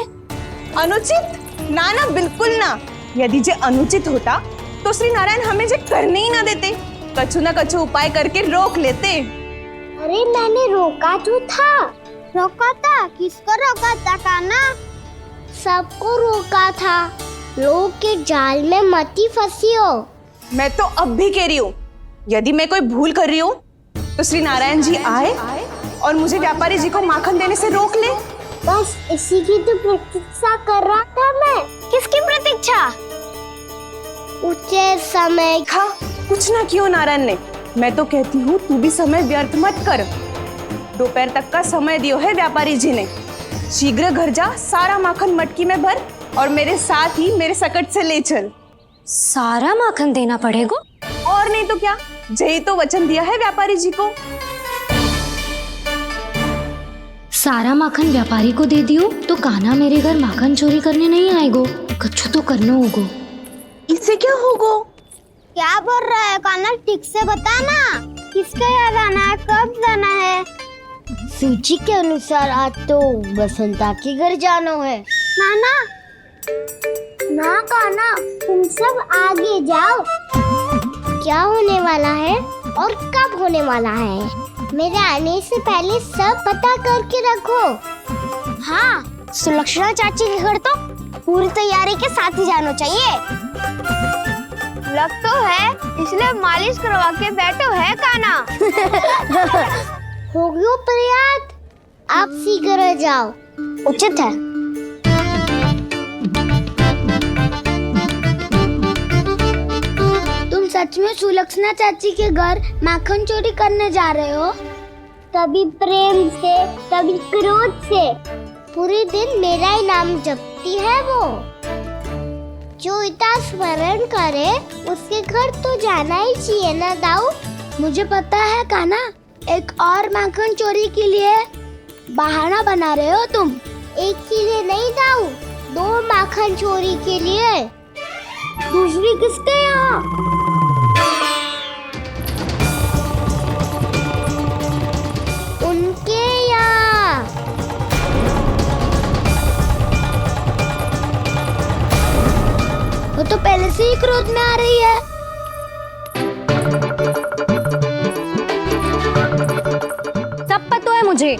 अनुचित? ना ना, बिल्कुल ना। यदि जे अनुचित होता तो श्री नारायण हमें जे करने ही ना देते, कछु ना कछु उपाय करके रोक लेते। अरे मैंने रोका तो था। रोका था? किसको रोका था कान्हा? सबको रोका था। लोग के जाल में मत ही फंसी हो। मैं तो अब भी कह रही हूँ, यदि मैं कोई भूल कर रही हूँ तो श्री नारायण जी आए और मुझे व्यापारी जी को माखन देने से रोक ले। बस इसी की तो प्रतीक्षा कर रहा था मैं। किसकी प्रतीक्षा? उचित समय का। कुछ ना क्यों नारायण ने, मैं तो कहती हूँ तू भी समय व्यर्थ मत कर। दोपहर तक का समय दियो है व्यापारी जी ने। शीघ्र घर जा, सारा माखन मटकी में भर और मेरे साथ ही मेरे सकट से ले चल। सारा माखन देना पड़ेगा? और नहीं तो क्या, जय तो वचन दिया है व्यापारी जी को। सारा माखन व्यापारी को दे दियो तो कान्हा मेरे घर माखन चोरी करने नहीं आएगो। कछु तो करना होगो। इससे क्या होगो? क्या बोल रहा है कान्हा? ठीक से बता ना, किसका यहाँ जाना है, कब जाना है? सूची के अनुसार आज तो बसंता के घर जाना है। नाना ना कान्हा, तुम सब आगे जाओ। क्या होने वाला है और कब होने वाला है, मेरे आने से पहले सब पता करके रखो। हाँ, सुलक्षणा चाची के घर तो पूरी तैयारी के साथ ही जाना चाहिए। लग तो है, इसलिए मालिश करवा के बैठो है कान्हा। हो गयो प्रयास, आप शीघ्र जाओ, उचित है। तुम सच में सुलक्षणा चाची के घर माखन चोरी करने जा रहे हो? कभी प्रेम से, कभी क्रोध से, पूरे दिन मेरा ही नाम जपती है वो। जो इतना स्मरण करे उसके घर तो जाना ही चाहिए ना दाऊ। मुझे पता है कान्हा, एक और माखन चोरी के लिए बहाना बना रहे हो तुम। एक के लिए नहीं दाऊ, 2 माखन चोरी के लिए। दूसरी किसके यहाँ? उनके यहाँ। वो तो पहले से ही क्रोध में आ रही है। सब पता है मुझे,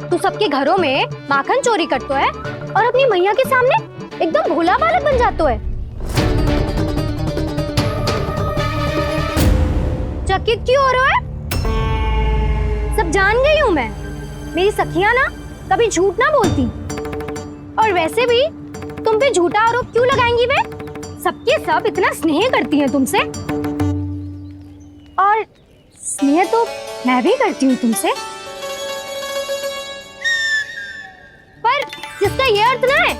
तू सबके घरों में माखन चोरी करतो है और अपनी मैया के सामने एकदम भोला बालक बन जातो है। चकित क्यों हो रहा है? सब जान गई हूँ मैं। मेरी सखियां ना कभी झूठ ना बोलती, और वैसे भी तुम पे झूठा आरोप क्यों लगाएंगी वे? सबके सब इतना स्नेह करती हैं तुमसे, और स्नेह तो मैं भी करती हूँ तुमसे, पर जिसका ये अर्थ ना है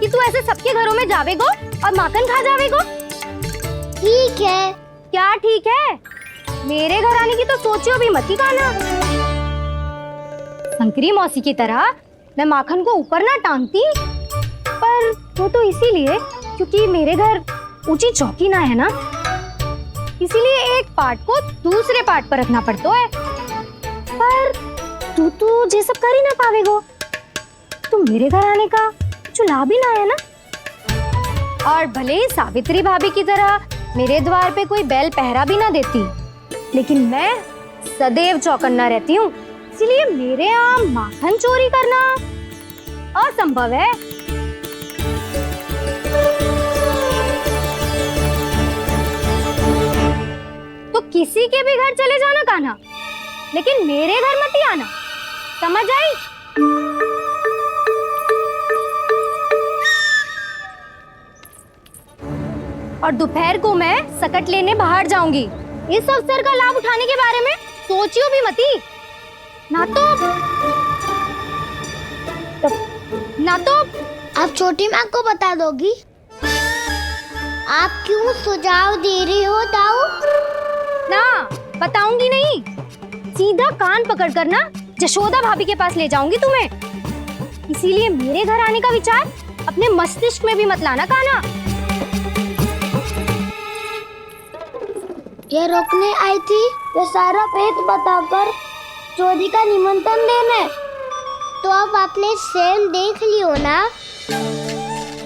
कि तू ऐसे सबके घरों में जावेगो और माखन खा जावेगो? ठीक है। क्या ठीक है? मेरे घर आने की तो सोचियो भी मत ही काना। शंकरी मौसी की तरह मैं माखन को ऊपर ना टांगती, पर वो तो इसीलिए क्योंकि मेरे घर ऊंची चौकी ना है ना, इसीलिए एक पार्ट को दूसरे पार्ट पर रखना पड़ता है। पर तू ये सब कर ही ना पावेगो, तो मेरे घर आने का कुछ लाभ ही ना है ना। और भले ही सावित्री भाभी की तरह मेरे द्वार पे कोई बैल पहरा भी ना देती, लेकिन मैं सदैव चौकन्ना रहती हूँ, इसलिए मेरे यहाँ माखन चोरी करना असंभव है। तो किसी के भी घर चले जाना कान्हा, लेकिन मेरे घर मत ही आना, समझ आई? और दोपहर को मैं सकट लेने बाहर जाऊंगी। इस अवसर का लाभ उठाने के बारे में सोचियो भी मती, ना तो आप छोटी माँ को बता दोगी? आप क्यों सुझाव दे रही हो दाऊ? ना, बताऊंगी नहीं, सीधा कान पकड़ कर ना जशोदा भाभी के पास ले जाऊंगी तुम्हें। इसीलिए मेरे घर आने का विचार अपने मस्तिष्क में भी मत लाना कान्हा। ये रोकने आई थी ये सारा पेट बताकर चोरी का निमंत्रण देने, तो अब आपने सेम देख लियो ना,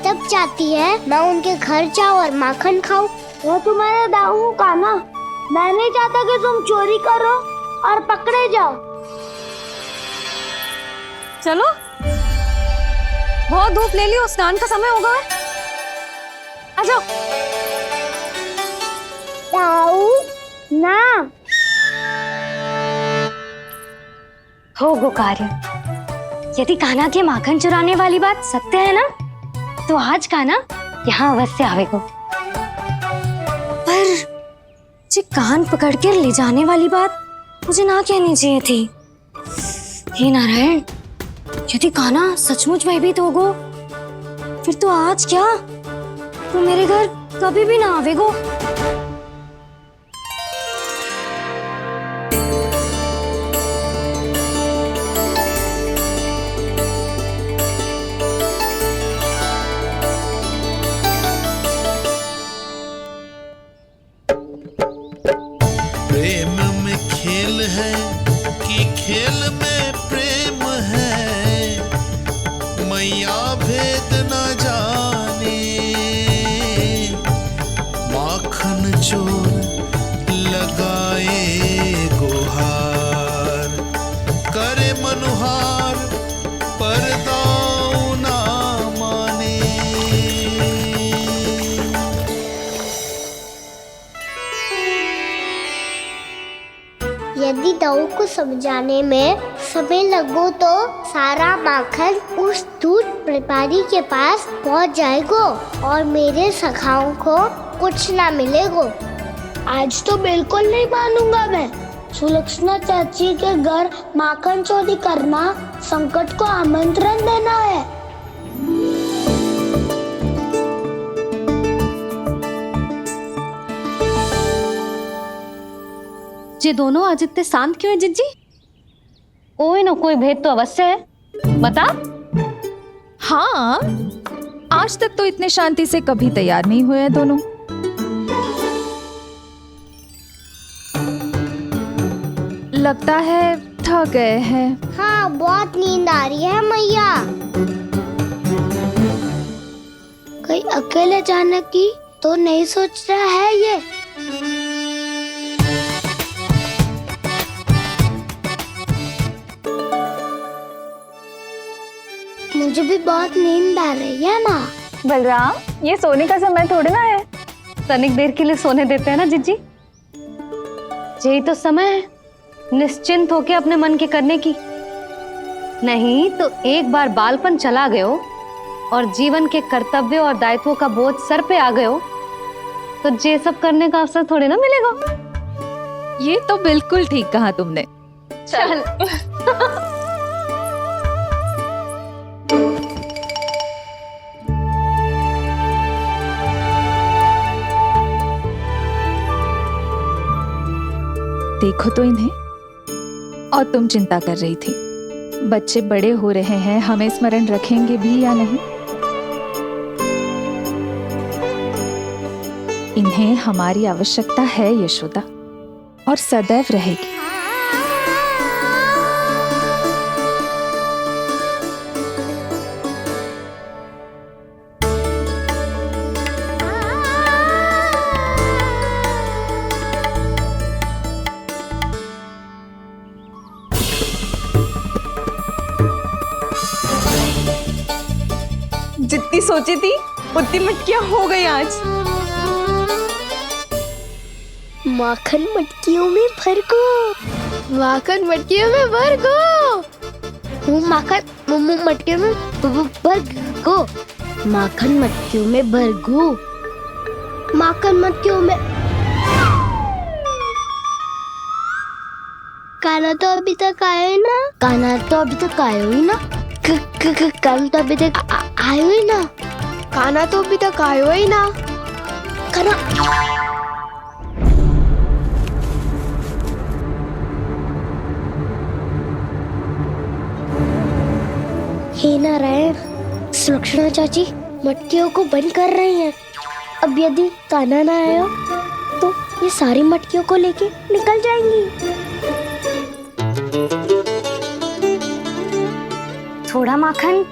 तब चाहती है मैं उनके घर जाऊँ और माखन खाऊं। वो तुम्हारे दाऊ का ना, मैं नहीं चाहता कि तुम चोरी करो और पकड़े जाओ। चलो, बहुत धूप ले लियो, स्नान का समय होगा। आ जाओ। दाऊ ना हो गो कार्य। यदि कान्हा के माखन चुराने वाली बात सत्य है ना, तो आज कान्हा यहाँ अवश्य आवेगो। पर जे कान पकड़ कर ले जाने वाली बात मुझे ना कहनी चाहिए थी। हे नारायण, यदि कान्हा सचमुच भयभीत होगो, फिर तो आज क्या, तो मेरे घर कभी भी ना आवेगो। प्रेम में खेल है कि खेल में प्रेम है, मैया भेद न जाने। माखन चोर लगाए गुहार, करे मनुहार पर दाऊ ना माने। यदि दाऊ को समझाने में समय लगो तो सारा माखन उस दूध व्यापारी के पास पहुंच जाएगो और मेरे सखाओं को कुछ ना मिलेगो। आज तो बिल्कुल नहीं मानूंगा मैं। सुलक्षणा चाची के घर माखन चोरी करना संकट को आमंत्रण देना है। ये दोनों आज इतने शांत क्यों है जिज्जी? कोई ना कोई भेद तो अवश्य है, बता। हाँ, आज तक तो इतने शांति से कभी तैयार नहीं हुए हैं दोनों। लगता है थक गए हैं। हाँ, बहुत नींद आ रही है मैया। कहीं अकेले जाने की तो नहीं सोच रहा है ये? मुझे भी बहुत नींद आ रही है माँ। बलराम, ये सोने का समय थोड़ी ना है। तनिक देर के लिए सोने देते हैं ना जिज्जी। यही तो समय है निश्चिंत होके अपने मन के करने की। नहीं तो एक बार बालपन चला गयो और जीवन के कर्तव्यों और दायित्वों का बोझ सर पे आ गयो, तो ये सब करने का अवसर थोड़ी ना मिलेगा। ये तो बिल्कुल ठीक कहा तुमने। चल। देखो तो इन्हें। और तुम चिंता कर रही थी बच्चे बड़े हो रहे हैं, हमें स्मरण रखेंगे भी या नहीं। इन्हें हमारी आवश्यकता है यशोदा, और सदैव रहेगी। जितनी सोची थी उतनी मटकियां हो गई आज। माखन मटकियों में भर को, माखन मटकियों में भर को, माखन मटकियों में भर को, माखन मटकियों में भर को, माखन मटकियों में। काना तो अभी तक आया ही ना, काना तो अभी तक आया ही ना, काना तो अभी तक आयो ही ना, काना तो अभी तक आयो ही ना, काना। हे नारायण, सुलक्षणा चाची मटकियों को बंद कर रही हैं। अब यदि काना ना आया तो ये सारी मटकियों को लेके निकल जाएंगी। थोड़ा माखन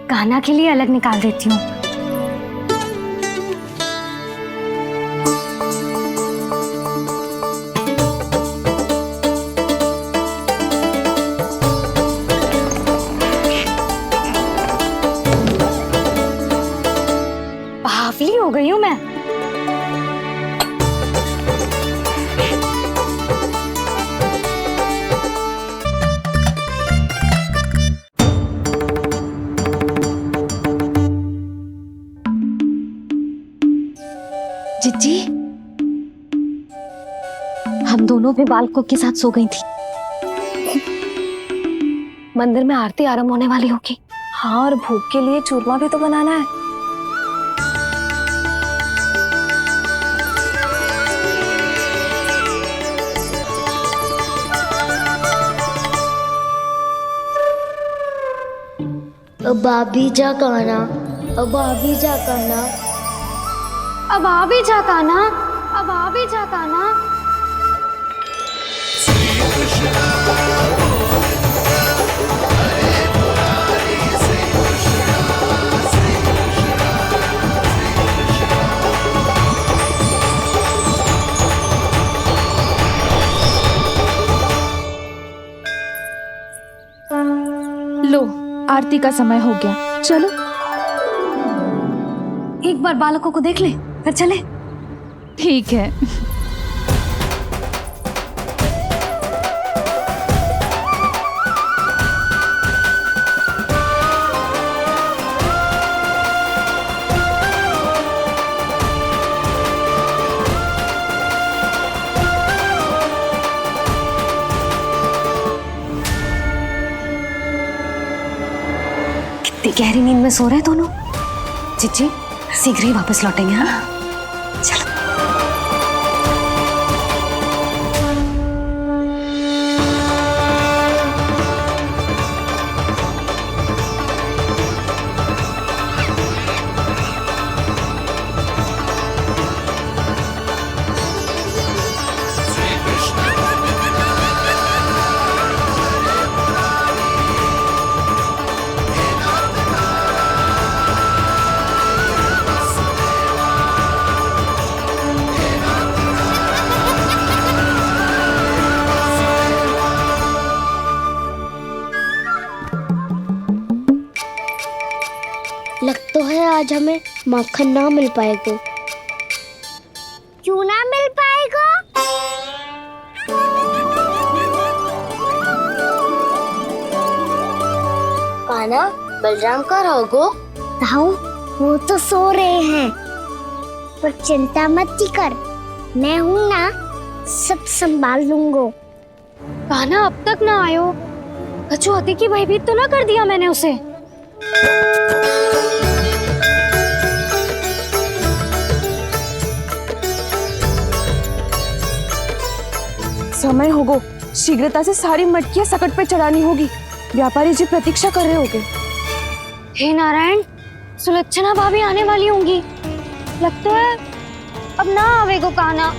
कान्हा के लिए अलग निकाल देती हूँ। बावली हो गई हूँ मैं। जिज्जी, हम दोनों भी बालकों के साथ सो गई थी। मंदिर में आरती आरंभ होने वाली होगी। हाँ, और भोग के लिए चूरमा भी तो बनाना है। अब आ भी जा काना, अब आ भी जा काना, अब आ भी जा कान्हा, अब आ भी जा कान्हा। लो, आरती का समय हो गया, चलो। एक बार बालकों को देख ले, फिर चले। ठीक है। कितनी गहरी नींद में सो रहे हैं दोनों। जिज्जी शीघ्र ही वापस लौटेंगे। हाँ, चलो। लग तो है आज हमें माखन ना मिल पाएगा। क्यों ना मिल पाएगा? कान्हा, बलराम का रहोगो? ताऊ, वो तो सो रहे हैं, पर चिंता मत कर, मैं हूँ ना, सब संभाल लूंगा। कान्हा अब तक ना आयो, कचौती की भयभीत तो ना कर दिया मैंने उसे। समय होगो, शीघ्रता से सारी मटकियां सकट पे चढ़ानी होगी। व्यापारी जी प्रतीक्षा कर रहे होंगे। हे नारायण, सुलक्षणा भाभी आने वाली होंगी। लगता है अब ना आवेगो काना।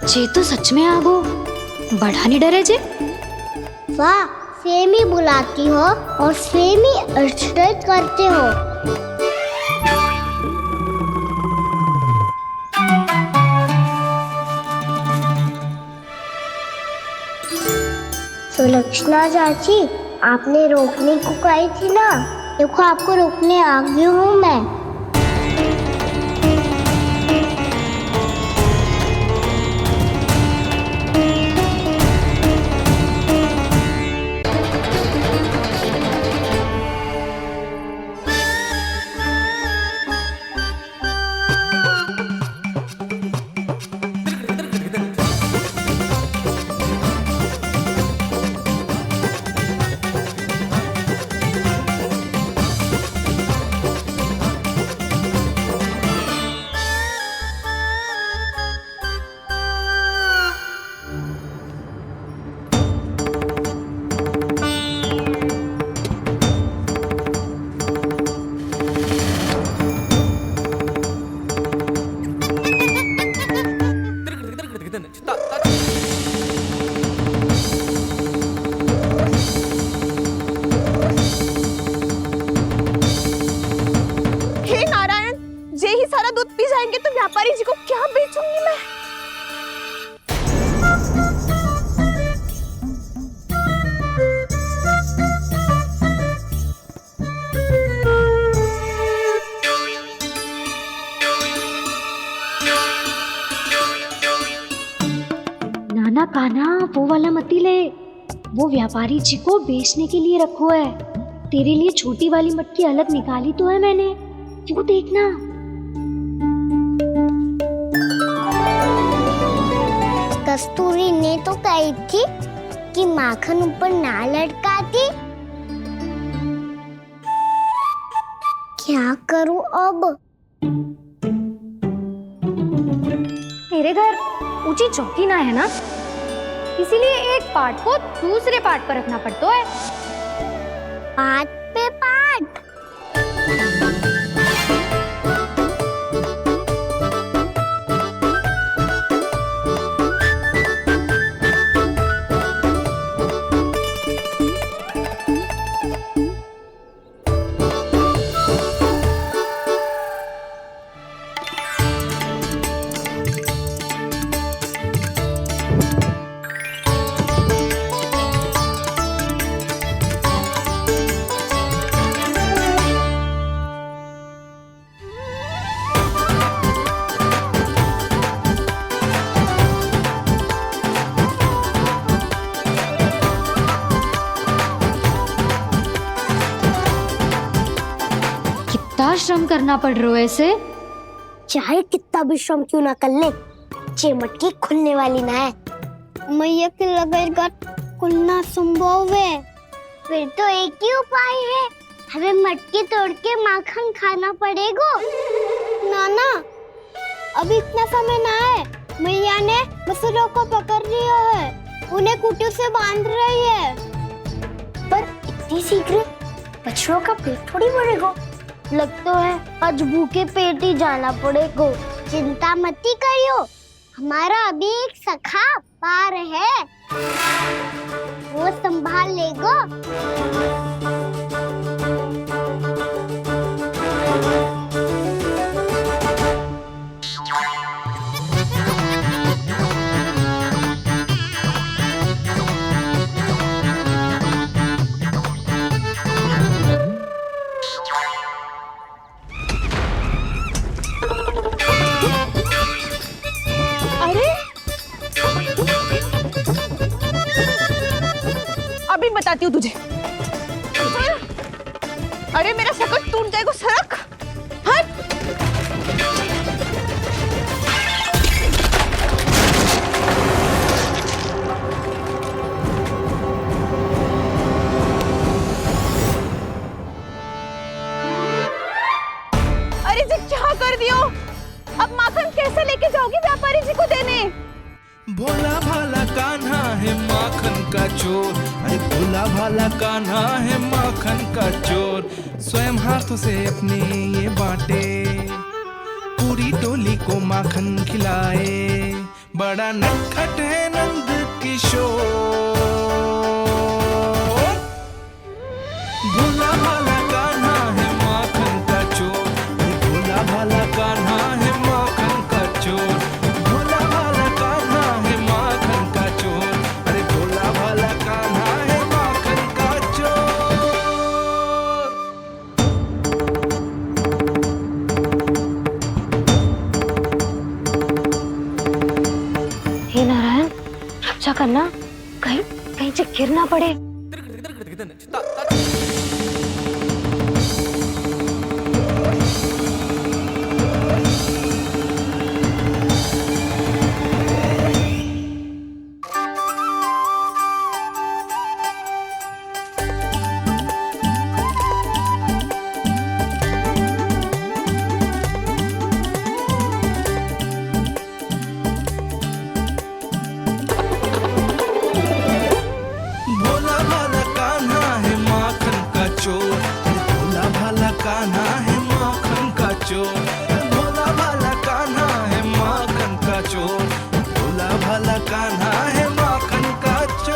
जे तो सच में आगो बढ़ा नहीं डरे जे। वाह, सेम ही बुलाती हो और सेम ही अर्चना करते हो। सुलक्षणा चाची, आपने रोकने को कही थी ना, देखो आपको रोकने आ गई हूँ मैं। व्यापारी जी को क्या बेचूंगी मैं? नाना कान्हा, वो वाला मती ले, वो व्यापारी जी को बेचने के लिए रखो है। तेरे लिए छोटी वाली मटकी अलग निकाली तो है मैंने, वो देखना। कस्तूरी ने तो कही थी कि माखन ऊपर ना लटकाती। क्या करूं अब? मेरे घर ऊंची चौकी ना है ना, इसीलिए एक पार्ट को दूसरे पार्ट पर रखना पड़ता है। पार्ट पे पार्ट। श्रम करना पड़ रहा है ऐसे। चाहे कितना भी श्रम क्यों ना कर ले, ये मटकी खुलने वाली ना है। मैया के लगेगा खुलना संभव है। फिर तो एक ही उपाय है, हमें मटकी तोड़ के माखन खाना पड़ेगा। नाना, अभी इतना समय ना है। मैया ने बछड़ों को पकड़ लिया है, उन्हें कुटी से बांध रही है। पर इतनी शीघ्र बछड़ों का पेट थोड़ी भरेगा। लगता है आज भूखे पेट ही जाना पड़ेगा। चिंता मत करियो, हमारा अभी एक सखा पार है, वो संभाल लेगा। बताती हूँ तुझे। अरे मेरा शकल टूट जाएगा, सरक हट। अरे जी क्या कर दियो? अब माखन कैसे लेके जाओगी व्यापारी जी को देने? भोला भाला कान्हा है माखन का चोर, अरे भोला भाला कान्हा है माखन का चोर। स्वयं हाथों से अपने ये बांटे, पूरी टोली को माखन खिलाए। बड़ा नटखट है नंद किशोर। भोला भाला कान्हा है माखन का चोर, अरे भोला भाला कान्हा है माखन का चोर। भोला भाला कान्हा है माखन का चोर, अरे भोला भाला कान्हा है माखन का चोर। हे नारायण, रक्षा करना, कहीं कहीं से गिर ना पड़े। भोला भाला कान्हा है माखन का चोर, भोला भाला कान्हा है माखन का चोर। भोला भाला कान्हा है माखन का चोर, भोला भाला कान्हा है माखन का चोर।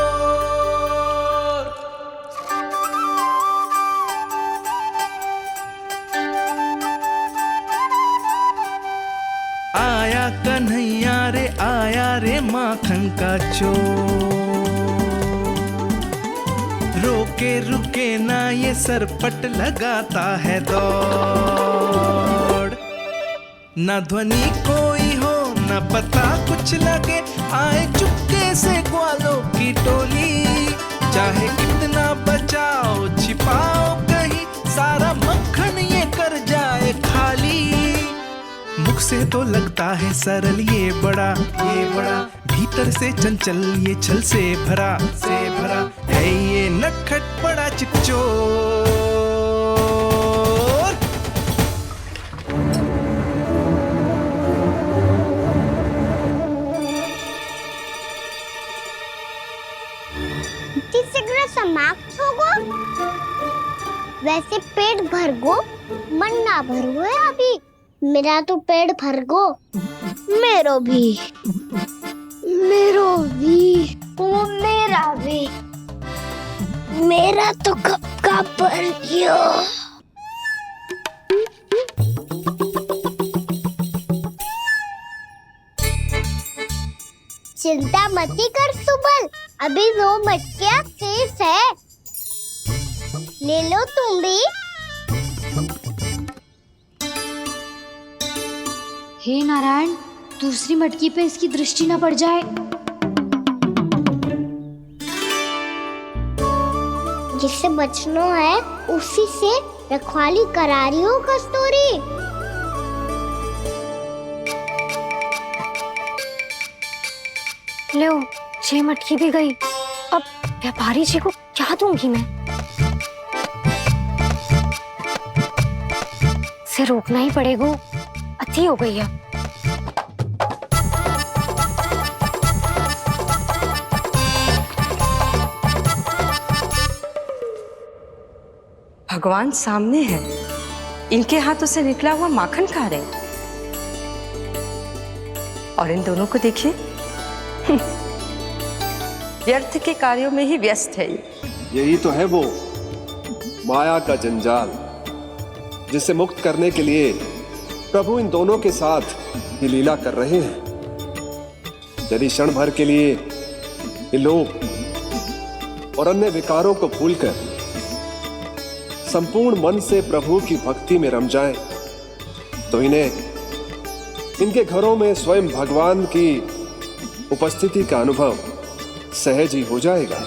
आया कन्हैया रे आया रे माखन का चोर। रोके रुके ना ये सरपट लगाता है दौड़। न ध्वनि कोई हो न पता कुछ लगे, आए चुपके से ग्वालों की टोली। चाहे कितना बचाओ छिपाओ कहीं, सारा मक्खन ये कर जाए खाली। मुख से तो लगता है सरल ये बड़ा, भीतर से चंचल ये छल से भरा है ये नटखट बड़ा चिकचोर। तीसरा समाप्त होगो, वैसे पेट भर गो मन ना भर है अभी। मेरा तो पेट भर गो, मेरो भी ओ मेरा भी, मेरा तो कब का भर गयो। चिंता मती कर सुबल, अभी 2 मटकियाँ शेष है, ले लो तुम भी। हे नारायण, दूसरी मटकी पे इसकी दृष्टि न पड़ जाए। जिससे बचना है उसी से रखवाली करा रही हो कस्तूरी। लो, 6 मटकी भी गई। अब व्यापारी जी को क्या दूंगी मैं? इसे रोकना ही पड़ेगा, अति हो गई है। भगवान सामने है, इनके हाथों से निकला हुआ माखन खा रहे, और इन दोनों को देखिए व्यर्थ के कार्यों में ही व्यस्त है। यही तो है वो माया का जंजाल, जिसे मुक्त करने के लिए प्रभु इन दोनों के साथ ये लीला कर रहे हैं। यदि क्षण भर के लिए ये लोग और अन्य विकारों को भूलकर संपूर्ण मन से प्रभु की भक्ति में रम जाएं, तो इन्हें इनके घरों में स्वयं भगवान की उपस्थिति का अनुभव सहज ही हो जाएगा।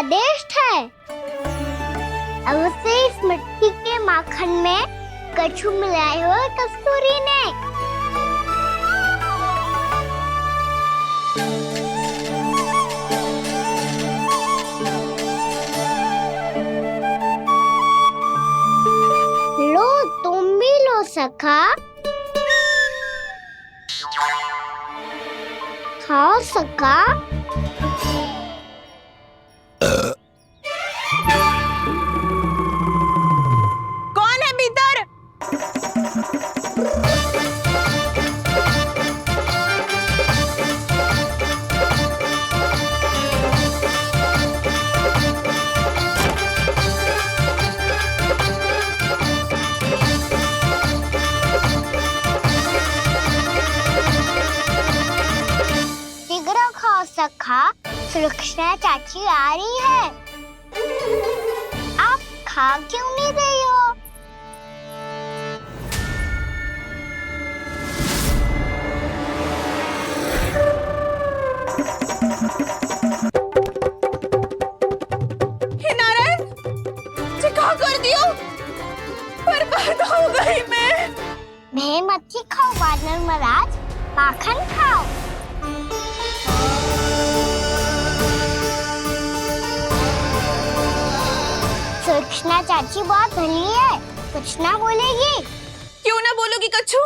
स्वादिष्ट है। अब से इस मिट्टी के माखन में कछु मिलाए हो कस्तूरी ने। लो तुम भी लो सखा। खाओ सखा। कौन है भीतर? शीघ्र खाओ सखा, सुलक्षणा चाची आ रही है। आप खा क्यों नहीं रही हो? हे नारायण, क्या कर दियो? बर्बाद हो गई मैं। मच्छी खाओ वानर महाराज, माखन खाओ। सुलक्षणा चाची बहुत भली है, कुछ ना बोलेगी। क्यों ना बोलोगी कच्छू?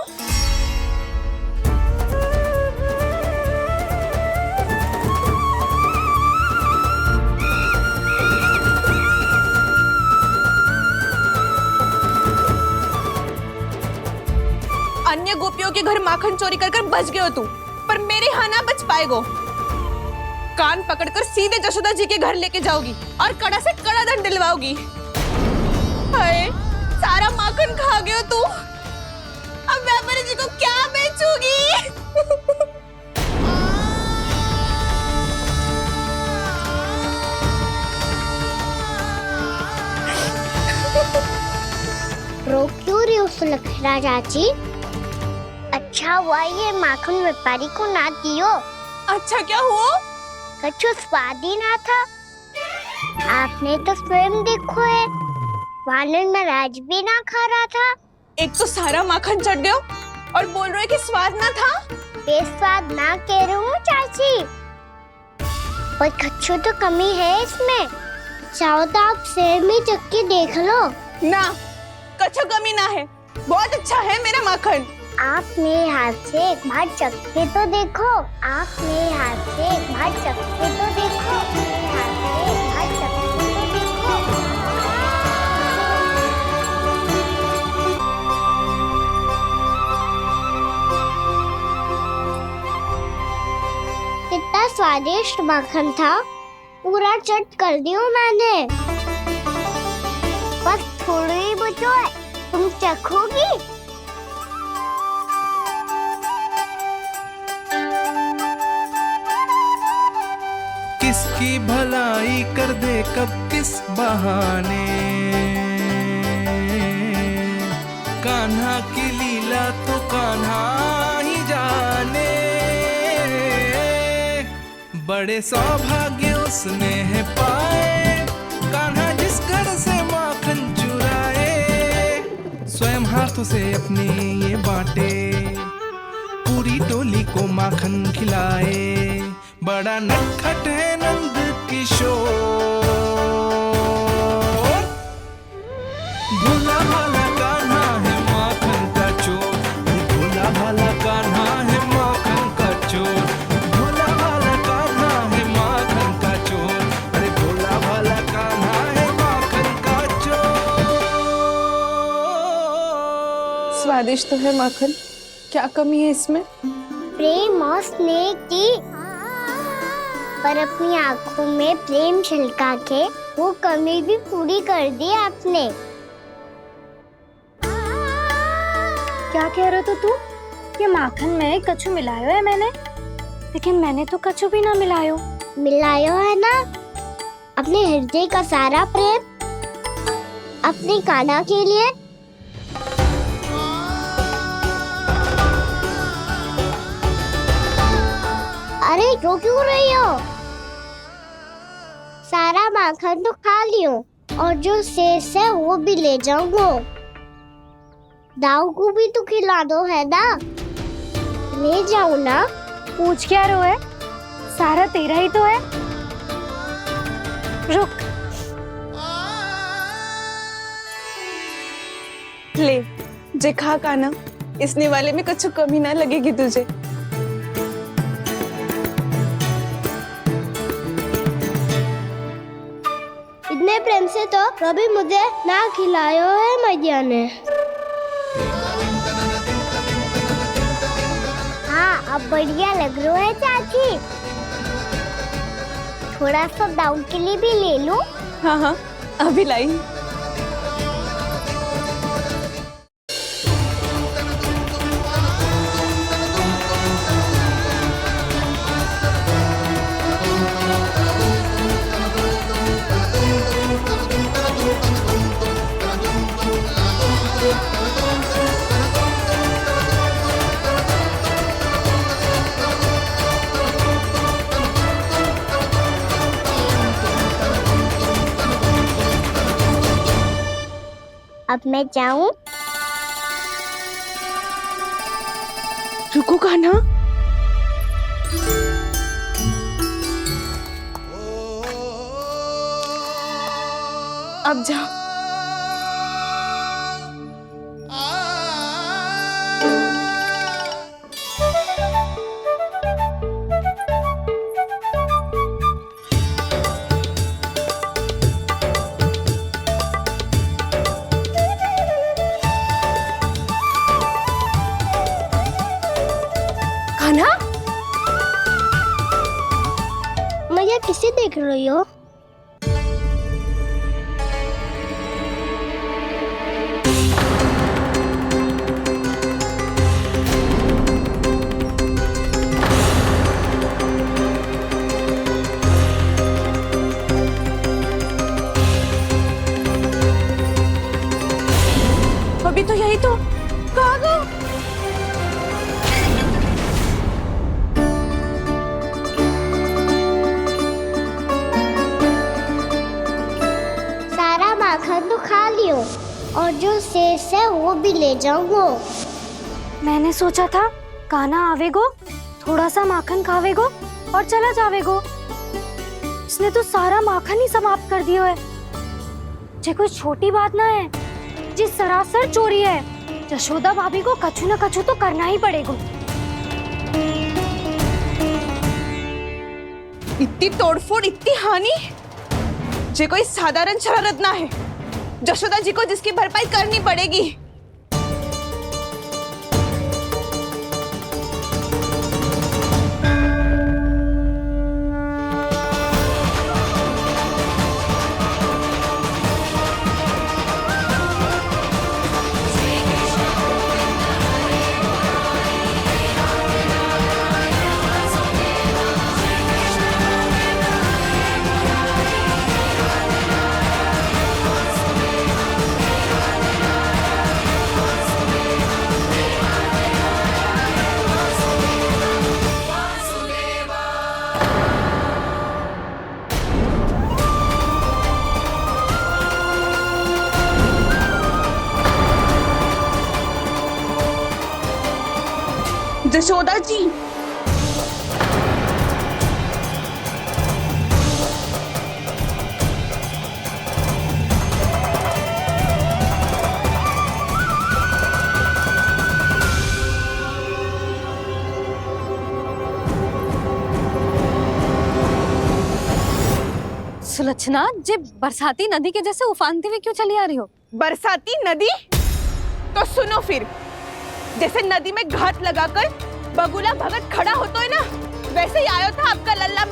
अन्य गोपियों के घर माखन चोरी कर बच गए हो तू, पर मेरे यहाँ ना बच पाएगो। कान पकड़कर सीधे जशोदा जी के घर लेके जाओगी और कड़ा से कड़ा दंड दिलवाओगी। हाय, सारा माखन खा गए हो तू। अब व्यापारी जी को क्या बेचूगी? रो क्यों रही हो सुलक्षणा चाची? अच्छा हुआ ये माखन व्यापारी को ना दियो। अच्छा क्या हुआ? कछु स्वाद ही ना था। आपने तो स्वयं देखो है, वानर महाराज भी ना खा रहा था। एक तो सारा माखन चढ़ गयो और बोल रहे कि स्वाद ना था। बेस्वाद ना कह रही हूँ चाची, पर कछु तो कमी है इसमें। चाहो तो आप स्वयं ही चख के देख लो। ना, कछु कमी ना है, बहुत अच्छा है मेरा माखन। आप मेरे हाथ से एक बार चख के तो देखो। आप मेरे हाथ से एक बार चख के तो देखो। मेरे हाथ से एक बार चख के तो देखो। कितना स्वादिष्ट माखन था, पूरा चट कर दिया मैंने। बस थोड़ी ही बचो है, तुम चखोगी? किसकी भलाई कर दे कब किस बहाने, कान्हा की लीला तो कान्हा ही जाने। बड़े सौभाग्य उसने है पाए, कान्हा जिस घर से माखन चुराए। स्वयं हाथों से अपने ये बांटे, पूरी टोली को माखन खिलाए। बड़ा नटखट है नंद किशोर, भोला भाला कान्हा है माखन का चोर। भोला भाला कान्हा है माखन का चोर। भोला भाला कान्हा है माखन का चोर। अरे भोला भाला कान्हा है माखन का चोर। स्वादिष्ट तो है माखन, क्या कमी है इसमें? प्रेम और स्नेह की, पर अपनी आंखों में प्रेम छलका के वो कमी भी पूरी कर दी आपने। क्या कह रहे हो तू? ये माखन में कछु मिलायो है मैंने, लेकिन मैंने तो कछु भी ना मिलायो। मिलायो है ना अपने हृदय का सारा प्रेम अपनी कान्हा के लिए। अरे रो क्यों रही हो? सारा माखन तो खा लियो और जो शेष है वो भी ले जाऊंगा। दाऊ को भी तो खिला दो, है ना? ले जाऊं ना? पूछ क्या रहो है, सारा तेरा ही तो है। रुक, ले जे खा काना, इसने वाले में कुछ कमी ना लगेगी तुझे। इतने प्रेम से तो कभी मुझे ना खिलायो है मैया ने। हाँ, अब बढ़िया लग रहा है चाची। थोड़ा सा दाऊ के लिए भी ले लो। हाँ हाँ, अभी लाई। अब मैं जाऊं? रुको कान्हा, अब जाओ। कान्हा, मैया किसे देख रही हो? अभी तो यही तो। कहाँ गो? सारा माखन तो खा लियो और जो शेष है वो भी ले जाऊंगा। मैंने सोचा था कान्हा आवेगो, थोड़ा सा माखन खावेगो और चला जावेगो। इसने तो सारा माखन ही समाप्त कर दिया है। ये कोई छोटी बात ना है, जी सरासर चोरी है। यशोदा भाभी को कछु न कछु तो करना ही पड़ेगा। इतनी तोड़फोड़, इतनी हानि, जे कोई साधारण शरारत ना है। यशोदा जी को जिसकी भरपाई करनी पड़ेगी। यशोदा जी, सुलक्षणा, जे बरसाती नदी के जैसे उफानते हुए क्यों चली आ रही हो? बरसाती नदी? तो सुनो फिर, जैसे नदी में घाट लगाकर बगुला भगत खड़ा होता है ना, वैसे ही आयो था आपका लल्ला